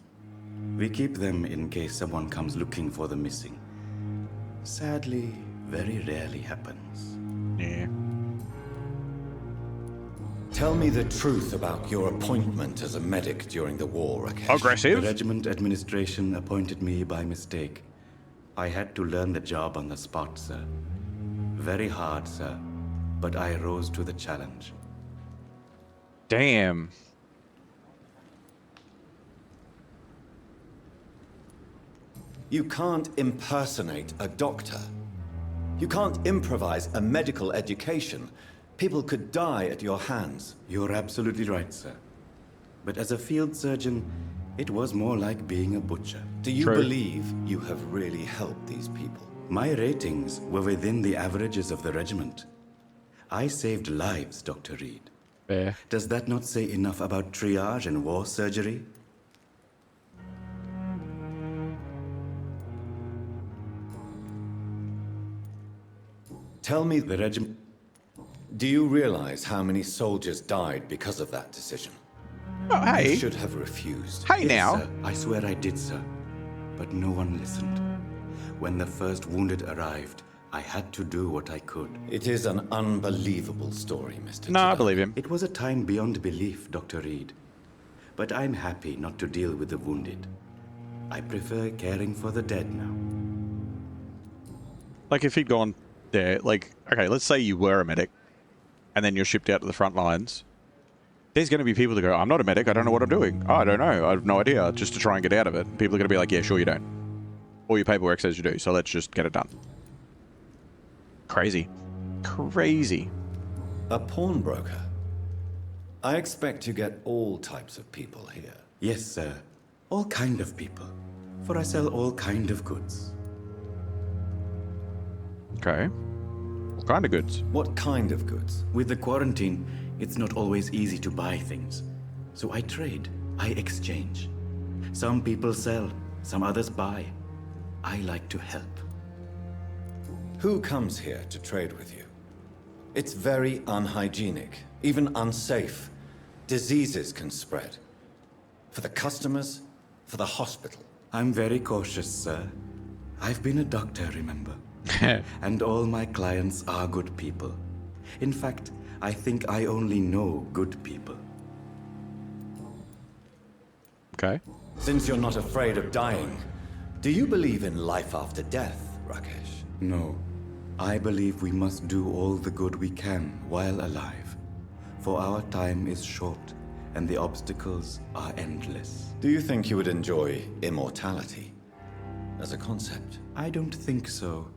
We keep them in case someone comes looking for the missing. Sadly, very rarely happens. Yeah. Tell me the truth about your appointment as a medic during the war, Rakesh. Aggressive? The regiment administration appointed me by mistake. I had to learn the job on the spot, sir. Very hard, sir. But I rose to the challenge. Damn. You can't impersonate a doctor. You can't improvise a medical education. People could die at your hands. You're absolutely right, sir. But as a field surgeon, it was more like being a butcher. Do you believe you have really helped these people? My ratings were within the averages of the regiment. I saved lives, Dr. Reid. Fair. Does that not say enough about triage and war surgery? Tell me, the regiment... Do you realize how many soldiers died because of that decision? Oh, hey. You should have refused. Hey, Yes, now. sir. I swear I did, sir. But no one listened. When the first wounded arrived, I had to do what I could. It is an unbelievable story, Mr. No, I believe him. It was a time beyond belief, Dr. Reid. But I'm happy not to deal with the wounded. I prefer caring for the dead now. Like, if he'd gone there, like, okay, let's say you were a medic, and then you're shipped out to the front lines. There's going to be people that go, I'm not a medic, I don't know what I'm doing. Oh, I don't know, I have no idea, just to try and get out of it. People are going to be like, yeah, sure you don't. All your paperwork says you do, so let's just get it done. Crazy. Crazy. A pawnbroker? I expect you get all types of people here. Yes, sir. All kind of people. For I sell all kind of goods. Okay. What kind of goods? What kind of goods? With the quarantine, it's not always easy to buy things. So I trade. I exchange. Some people sell, some others buy. I like to help. Who comes here to trade with you? It's very unhygienic, even unsafe. Diseases can spread. For the customers, for the hospital. I'm very cautious, sir. I've been a doctor, remember? And all my clients are good people. In fact, I think I only know good people. Okay. Since you're not afraid of dying, do you believe in life after death, Rakesh? No. I believe we must do all the good we can while alive. For our time is short, and the obstacles are endless. Do you think you would enjoy immortality as a concept? I don't think so.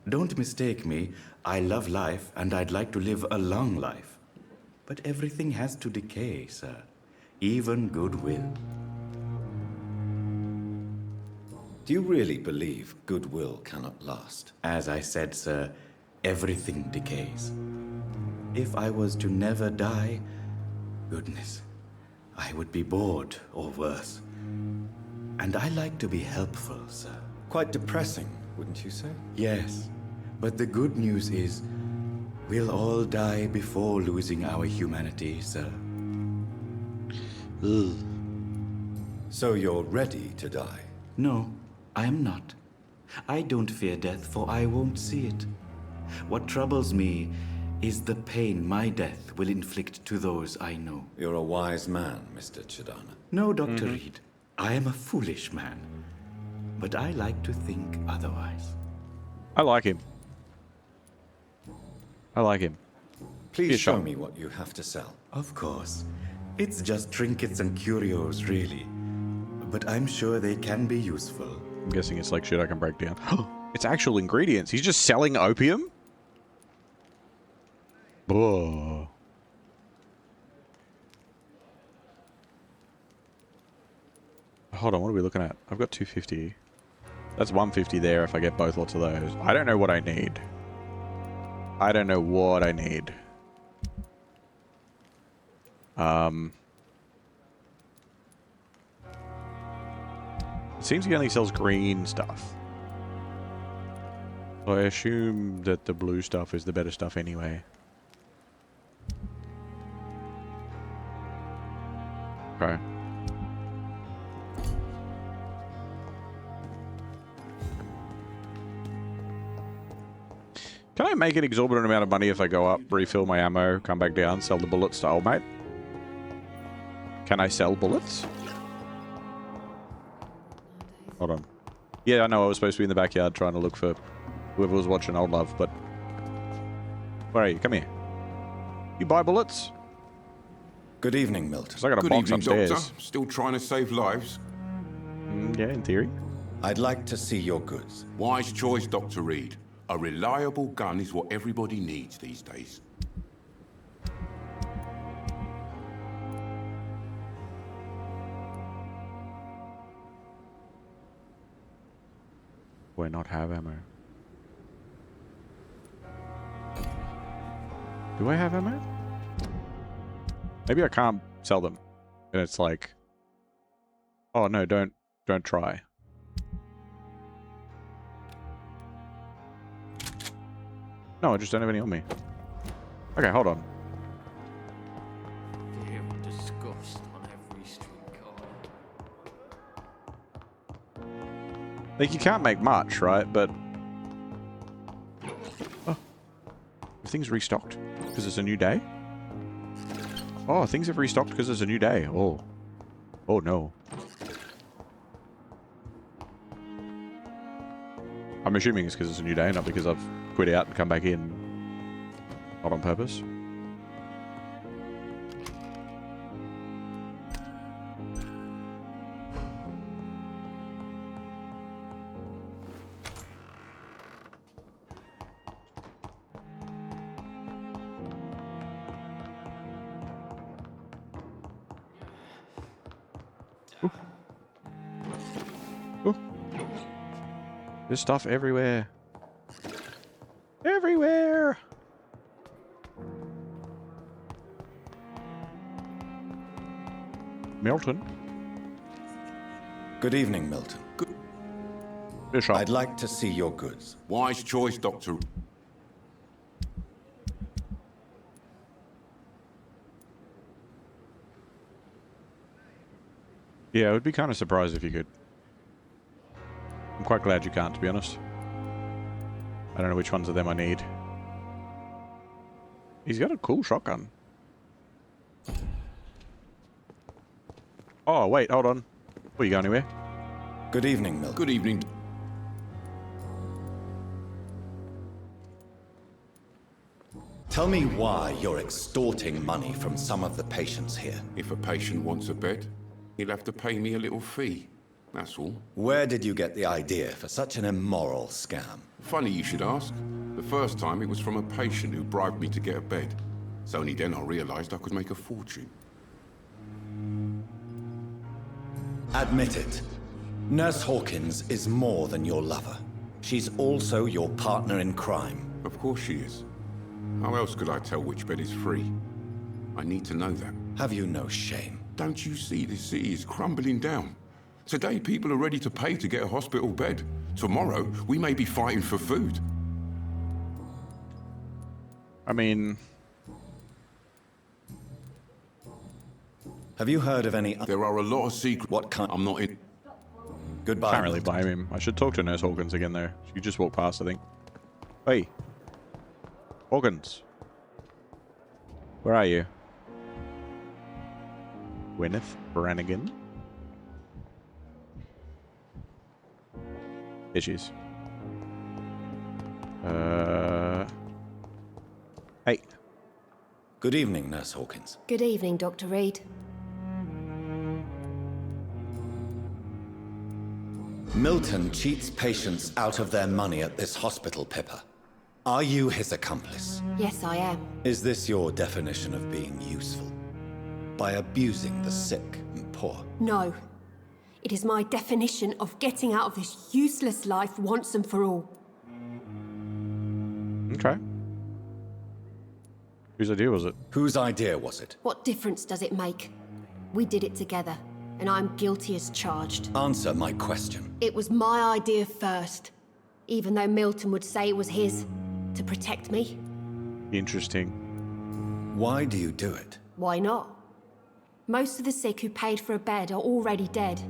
Don't mistake me. I love life, and I'd like to live a long life. But everything has to decay, sir. Even goodwill. Do you really believe goodwill cannot last? As I said, sir, everything decays. If I was to never die, goodness, I would be bored or worse. And I like to be helpful, sir. Quite depressing, wouldn't you say? Yes, but the good news is we'll all die before losing our humanity, sir. Ugh. So you're ready to die? No, I am not. I don't fear death, for I won't see it. What troubles me is the pain my death will inflict to those I know. You're a wise man, Mr. Chidana. No, Dr. Reid. I am a foolish man. But I like to think otherwise. I like him. I like him. Please show me what you have to sell. Of course. It's just trinkets and curios, really. But I'm sure they can be useful. I'm guessing it's like shit I can break down. It's actual ingredients. He's just selling opium? Oh. Hold on, what are we looking at? I've got 250. That's 150 there if I get both lots of those. I don't know what I need. I don't know what I need. It seems he only sells green stuff. So I assume that the blue stuff is the better stuff anyway. Okay. Can I make an exorbitant amount of money if I go up, refill my ammo, come back down, sell the bullets to old mate? Can I sell bullets? Hold on. Yeah, I know I was supposed to be in the backyard trying to look for whoever was watching Old Love, but... Where are you? Come here. You buy bullets? Good evening, Milton. I got a Good box evening, upstairs. Doctor. Still trying to save lives? Yeah, in theory. I'd like to see your goods. Wise choice, Dr. Reid. A reliable gun is what everybody needs these days. Do I not have ammo? Do I have ammo? Maybe I can't sell them. And it's like... Oh no, don't try. No, I just don't have any on me. Okay, hold on. Fear and disgust on every street corner. Like, you can't make much, right? But... Oh. Have things restocked? Because it's a new day? Oh, things have restocked because it's a new day. Oh. Oh, no. I'm assuming it's because it's a new day, not because I've quit out and come back in. Not on purpose. There's stuff everywhere. Everywhere! Milton? Good evening, Milton. Bishop. I'd like to see your goods. Wise choice, Doctor. Yeah, I would be kind of surprised if you could. I'm quite glad you can't, to be honest. I don't know which ones of them I need. He's got a cool shotgun. Oh, wait, hold on. Are you going anywhere? Good evening, Milton. Good evening. Tell me why you're extorting money from some of the patients here. If a patient wants a bed, he'll have to pay me a little fee. That's all. Where did you get the idea for such an immoral scam? Funny you should ask. The first time it was from a patient who bribed me to get a bed. It's only then I realized I could make a fortune. Admit it. Nurse Hawkins is more than your lover. She's also your partner in crime. Of course she is. How else could I tell which bed is free? I need to know that. Have you no shame? Don't you see this city is crumbling down? Today people are ready to pay to get a hospital bed. Tomorrow we may be fighting for food. I mean... Have you heard of any... There are a lot of secrets. What kind... I'm not in... Goodbye. Can't really blame him. I should talk to Nurse Hawkins again, though. She just walked past, I think. Hey. Hawkins. Where are you? Gwyneth Brannigan? Here she is. Hey. Good evening, Nurse Hawkins. Good evening, Dr. Reid. Milton cheats patients out of their money at this hospital, Pippa. Are you his accomplice? Yes, I am. Is this your definition of being useful? By abusing the sick and poor? No. It is my definition of getting out of this useless life once and for all. Okay. Whose idea was it? Whose idea was it? What difference does it make? We did it together, and I'm guilty as charged. Answer my question. It was my idea first, even though Milton would say it was his, to protect me. Interesting. Why do you do it? Why not? Most of the sick who paid for a bed are already dead,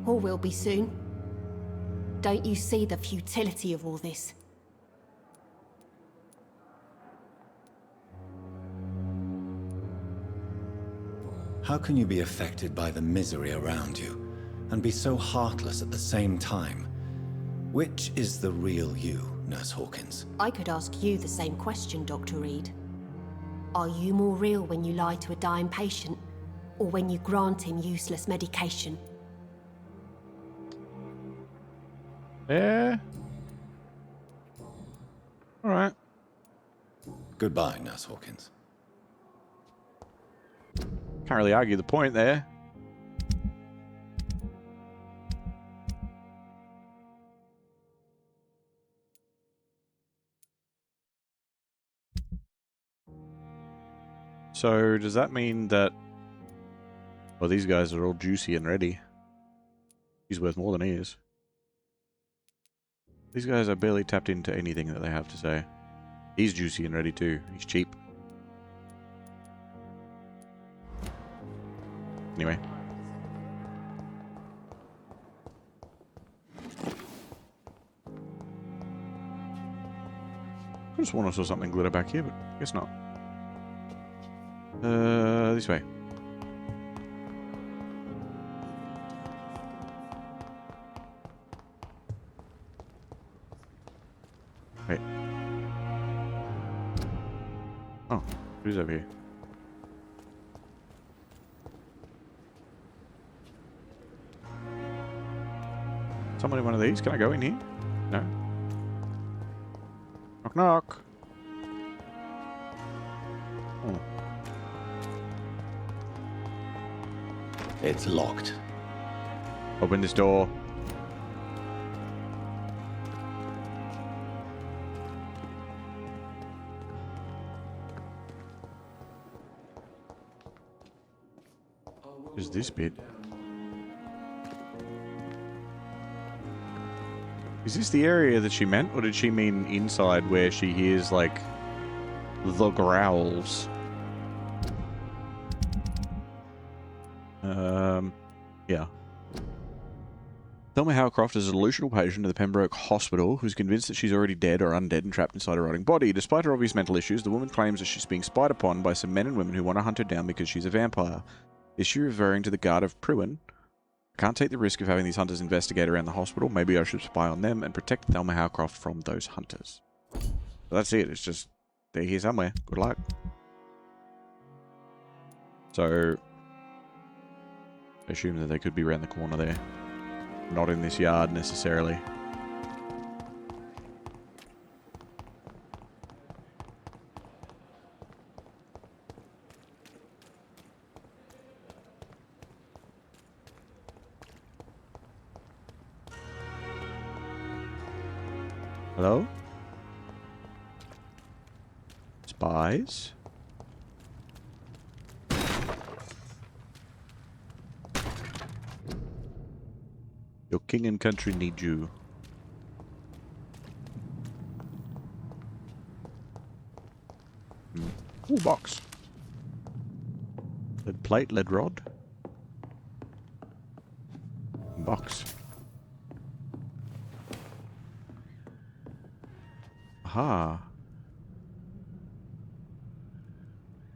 or will be soon. Don't you see the futility of all this? How can you be affected by the misery around you, and be so heartless at the same time? Which is the real you, Nurse Hawkins? I could ask you the same question, Dr. Reid. Are you more real when you lie to a dying patient, or when you grant him useless medication? Yeah. All right. Goodbye, Nurse Hawkins. Can't really argue the point there. So, does that mean that... Well, these guys are all juicy and ready. He's worth more than he is. These guys are barely tapped into anything that they have to say. He's juicy and ready too. He's cheap. Anyway. I just want to saw something glitter back here, but I guess not. This way. Wait. Oh, who's over here? Someone in one of these? Can I go in here? No. Knock knock. Oh. It's locked. Open this door. Is this bit? Is this the area that she meant, or did she mean inside where she hears, like, the growls? Yeah. Thelma Howcroft is a delusional patient of the Pembroke Hospital who's convinced that she's already dead or undead and trapped inside a rotting body. Despite her obvious mental issues, the woman claims that she's being spied upon by some men and women who want to hunt her down because she's a vampire. Is she referring to the Guard of Pruin? I can't take the risk of having these hunters investigate around the hospital. Maybe I should spy on them and protect Thelma Howcroft from those hunters. So that's it. It's just, they're here somewhere. Good luck. So, I assume that they could be around the corner there. Not in this yard, necessarily. Hello? Spies? Your king and country need you. Ooh, box. Lead plate, lead rod. Box. Aha.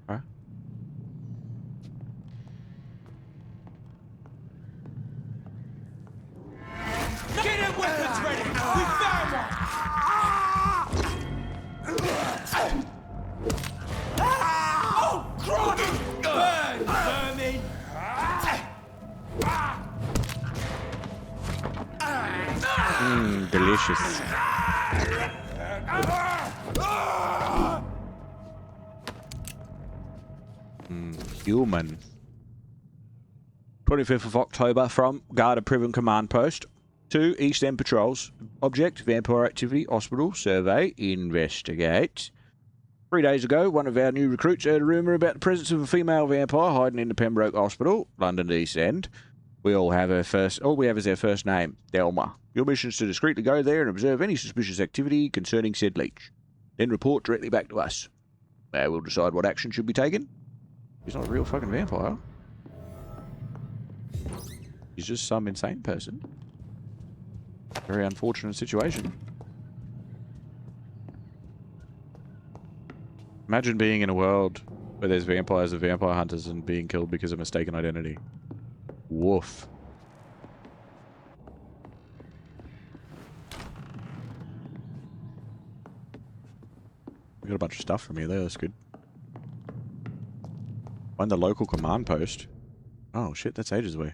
Huh? Get in weapons ready! We found one! Oh, crikey! Burn, vermin! Delicious. Human. 25th of October from Guard of Pruin Command Post. 2 East End Patrols. Object, Vampire Activity, Hospital, Survey, Investigate. 3 days ago, one of our new recruits heard a rumour about the presence of a female vampire hiding in the Pembroke Hospital, London East End. All we have is her first name, Thelma. Your mission is to discreetly go there and observe any suspicious activity concerning said leech. Then report directly back to us. We'll decide what action should be taken. He's not a real fucking vampire. He's just some insane person. Very unfortunate situation. Imagine being in a world where there's vampires and vampire hunters and being killed because of mistaken identity. Woof. We got a bunch of stuff from here there, that's good. Find the local command post. Oh shit, that's ages away.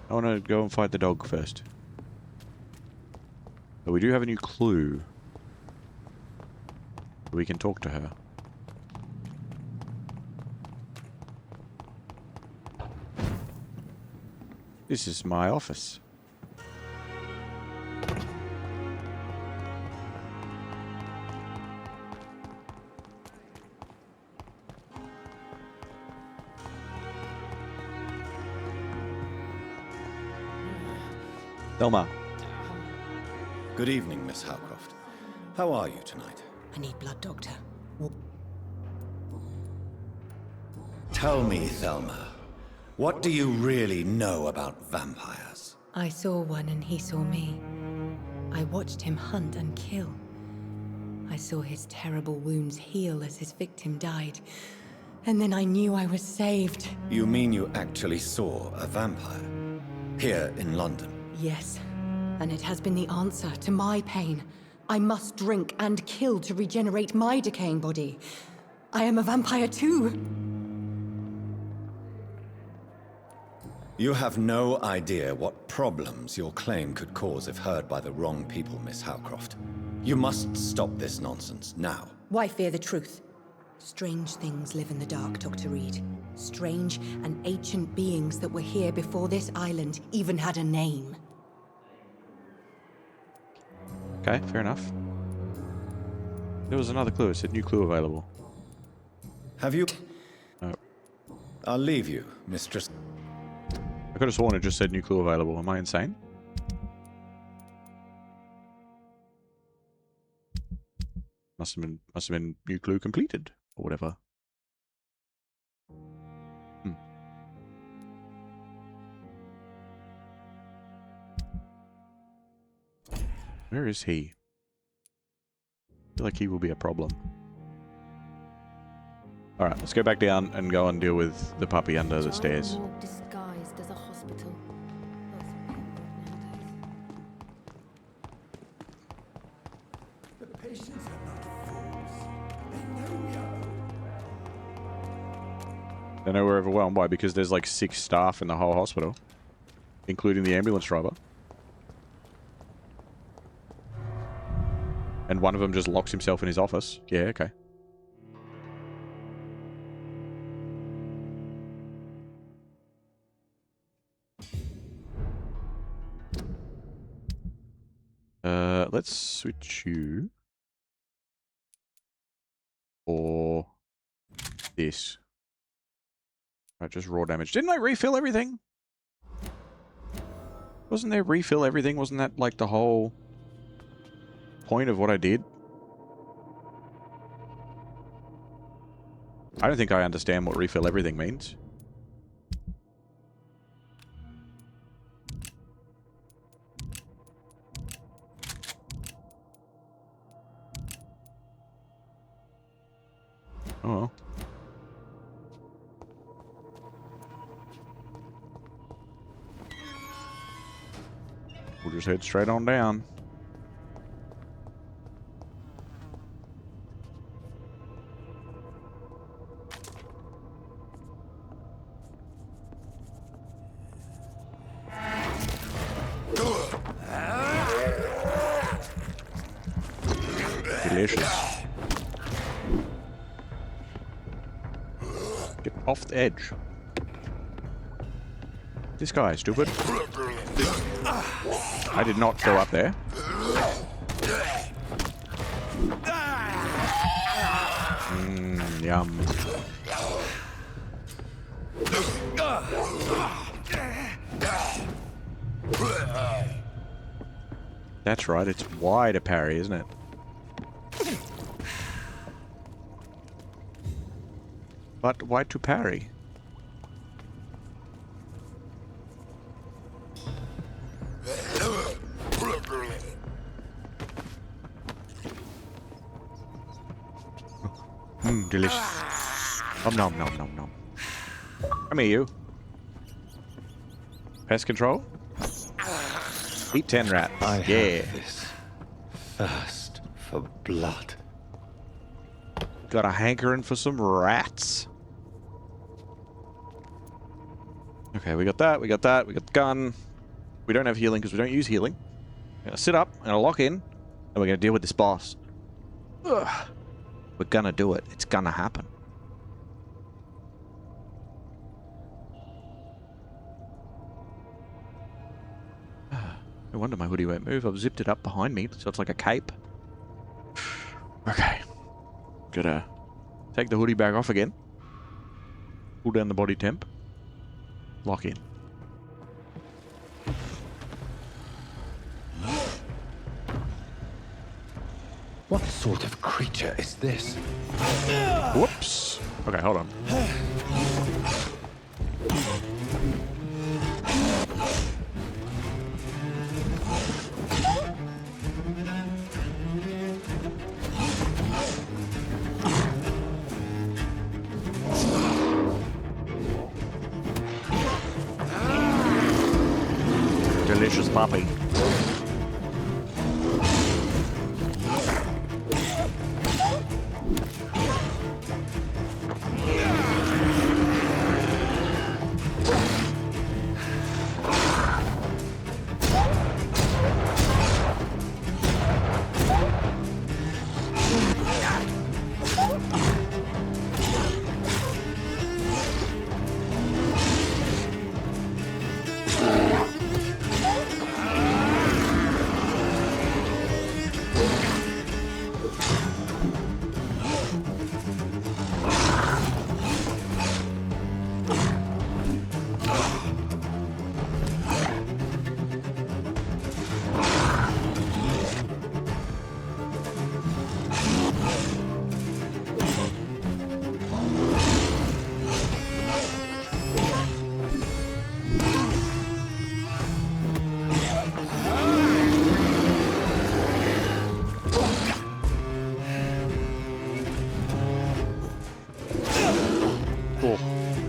I want to go and fight the dog first. But we do have a new clue. We can talk to her. This is my office. Thelma. Good evening, Miss Howcroft. How are you tonight? I need blood, Doctor. Tell me, Thelma, what do you really know about vampires? I saw one and he saw me. I watched him hunt and kill. I saw his terrible wounds heal as his victim died. And then I knew I was saved. You mean you actually saw a vampire? Here in London? Yes. And it has been the answer to my pain. I must drink and kill to regenerate my decaying body. I am a vampire too. You have no idea what problems your claim could cause if heard by the wrong people, Miss Howcroft. You must stop this nonsense now. Why fear the truth? Strange things live in the dark, Dr. Reid. Strange and ancient beings that were here before this island even had a name. Okay, fair enough. There was another clue. It said new clue available. Have you? No. I'll leave you, mistress. I could have sworn it just said new clue available. Am I insane? Must have been new clue completed or whatever. Where is he? I feel like he will be a problem. Alright, let's go back down and go and deal with the puppy under the stairs. Disguised as a hospital. The patients are not fools. They know we are. They know we're overwhelmed. Why? Because there's like 6 staff in the whole hospital, including the ambulance driver. And one of them just locks himself in his office. Yeah, okay. Let's switch you for this. Right, just raw damage. Didn't I refill everything? Wasn't there refill everything? Wasn't that like the whole point of what I did? I don't think I understand what refill everything means. Oh well. We'll just head straight on down. Delicious. Get off the edge. This guy, stupid. I did not go up there. Yum. That's right, it's Y to parry, isn't it? But why to parry? Delicious. Nom nom nom nom. Come here, you. Pest control? Eat 10 rats. I yeah. have this thirst for blood. Got a hankering for some rats. Okay, we got that, we got that, we got the gun. We don't have healing because we don't use healing. I'm gonna sit up, I'm gonna lock in, and we're gonna deal with this boss. Ugh. We're gonna do it. It's gonna happen. No wonder my hoodie won't move. I've zipped it up behind me, so it's like a cape. Okay. Gotta take the hoodie back off again. Pull down the body temp. Lock in. What sort of creature is this? Whoops. Okay, hold on. Delicious puppy.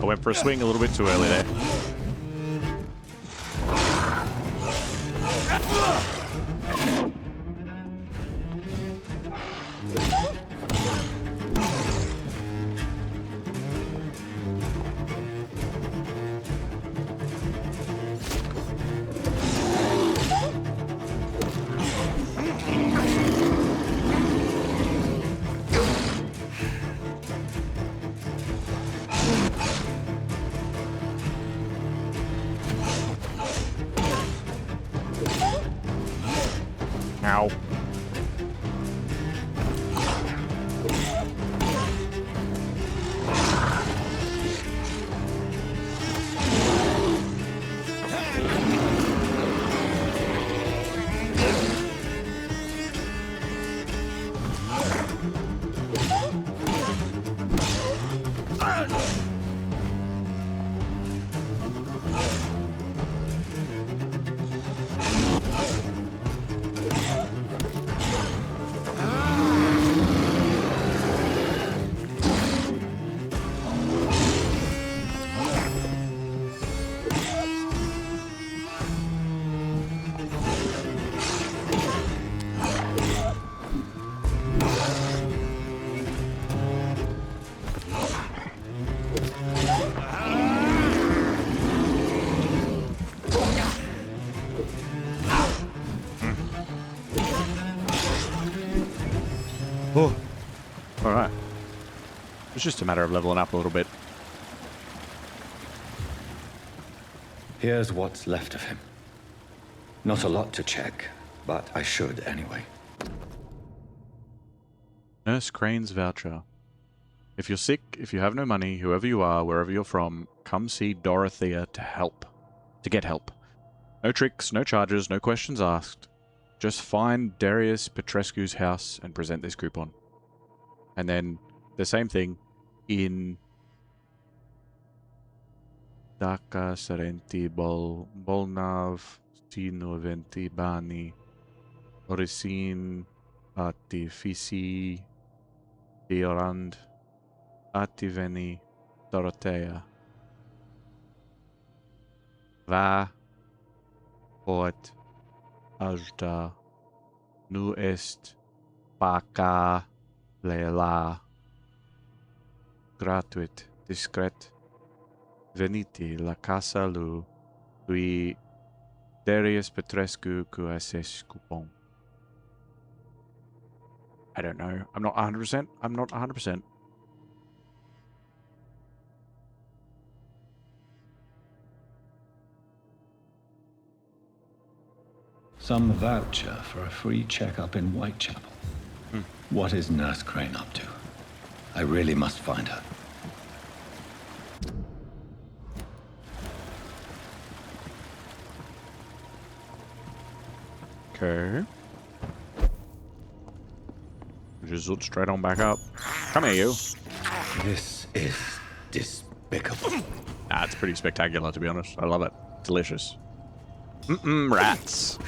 I went for a swing a little bit too early there. Ow. Oh, all right. It's just a matter of leveling up a little bit. Here's what's left of him. Not a lot to check, but I should anyway. Nurse Crane's voucher. If you're sick, if you have no money, whoever you are, wherever you're from, come see Dorothea to get help. No tricks, no charges, no questions asked. Just find Darius Petrescu's house and present this coupon. And then the same thing in Daka Sarenti Bolnav Stinoventi Bani Orisin Artifici Deorand Ativeni Dorothea Va Ot Ajda Nu est Paca Leila Gratuit Discret Veniti la casa lui Darius Petrescu QSS coupon. I don't know. I'm not 100%. I'm not 100%. Some voucher for a free checkup in Whitechapel. What is Nurse Crane up to? I really must find her. Okay. Just look straight on back up. Come here, you. This is despicable. Nah, it's pretty spectacular, to be honest. I love it. Delicious. Rats.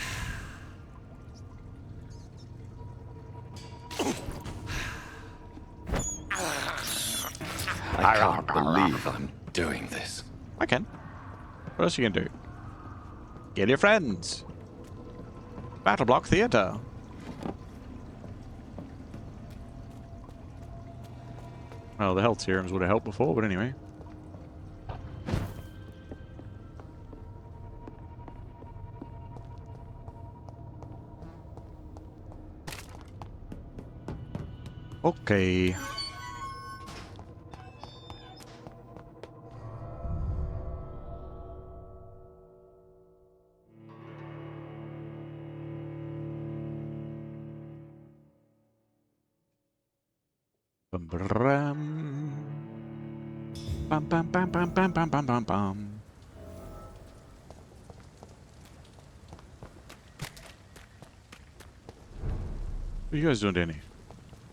I can't believe I'm doing this. I can. What else are you gonna do? Get your friends. Battle Block Theater. Well, the health serums would have helped before, but anyway. Okay. Bum bum bum bum bum bum bum bum bum bum. What are you guys doing, Danny?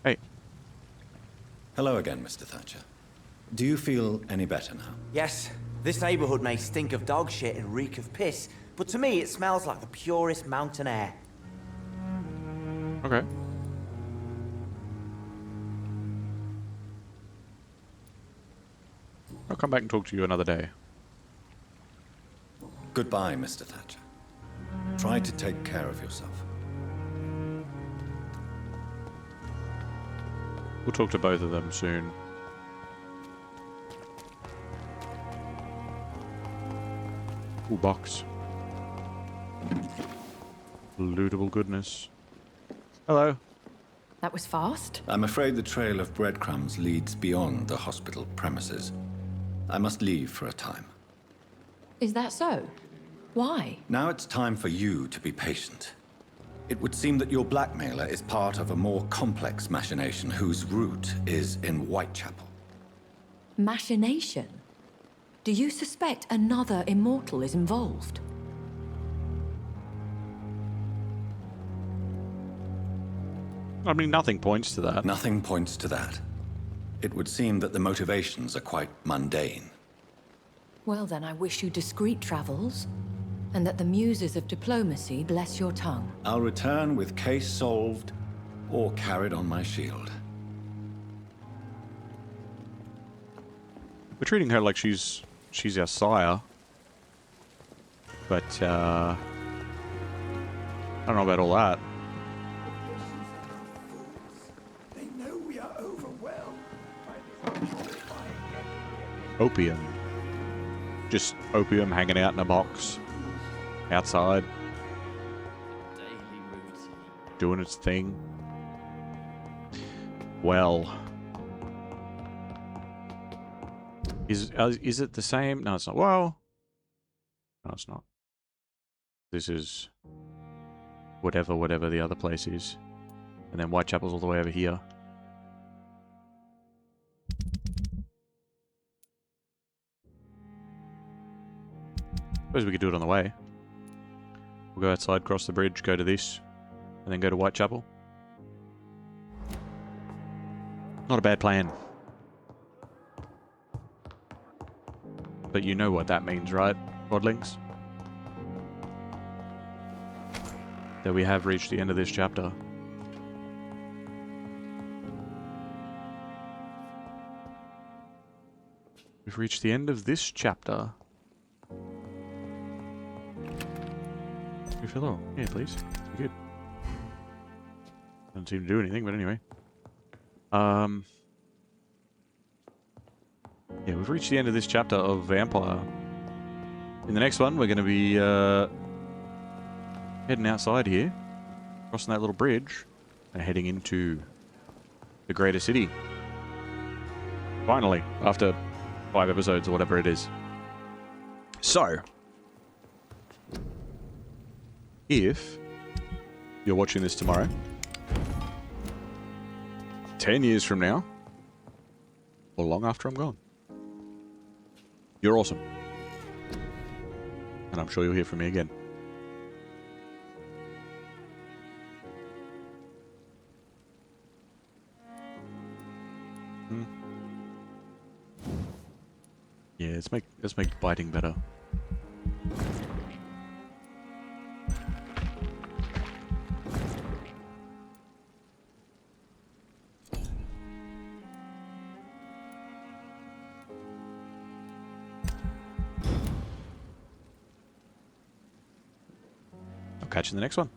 Hey. Hello again, Mr. Thatcher. Do you feel any better now? Yes, this neighborhood may stink of dog shit and reek of piss, but to me it smells like the purest mountain air. Okay. I'll come back and talk to you another day. Goodbye, Mr. Thatcher. Try to take care of yourself. We'll talk to both of them soon. Ooh, box. Lootable goodness. Hello. That was fast. I'm afraid the trail of breadcrumbs leads beyond the hospital premises. I must leave for a time. Is that so? Why? Now it's time for you to be patient. It would seem that your blackmailer is part of a more complex machination whose root is in Whitechapel. Machination? Do you suspect another immortal is involved? I mean, nothing points to that. Nothing points to that. It would seem that the motivations are quite mundane. Well then, I wish you discreet travels, and that the muses of diplomacy bless your tongue. I'll return with case solved, or carried on my shield. We're treating her like she's our sire. But, I don't know about all that. They know we are overwhelmed Opium. Just opium hanging out in a box. Outside. Doing its thing. Well. Is it the same? No, it's not. Well. No, it's not. This is whatever the other place is. And then Whitechapel's all the way over here. Suppose we could do it on the way. We'll go outside, cross the bridge, go to this, and then go to Whitechapel. Not a bad plan. But you know what that means, right, Bodlings? That we have reached the end of this chapter. We've reached the end of this chapter. Refill. Yeah, please. Good. Doesn't seem to do anything, but anyway. Yeah, we've reached the end of this chapter of Vampyr. In the next one, we're going to be heading outside here, crossing that little bridge, and heading into the greater city. Finally, after 5 episodes or whatever it is. So, if you're watching this tomorrow, 10 years from now, or long after I'm gone, you're awesome. And I'm sure you'll hear from me again. Yeah, let's make biting better. I'll catch you in the next one.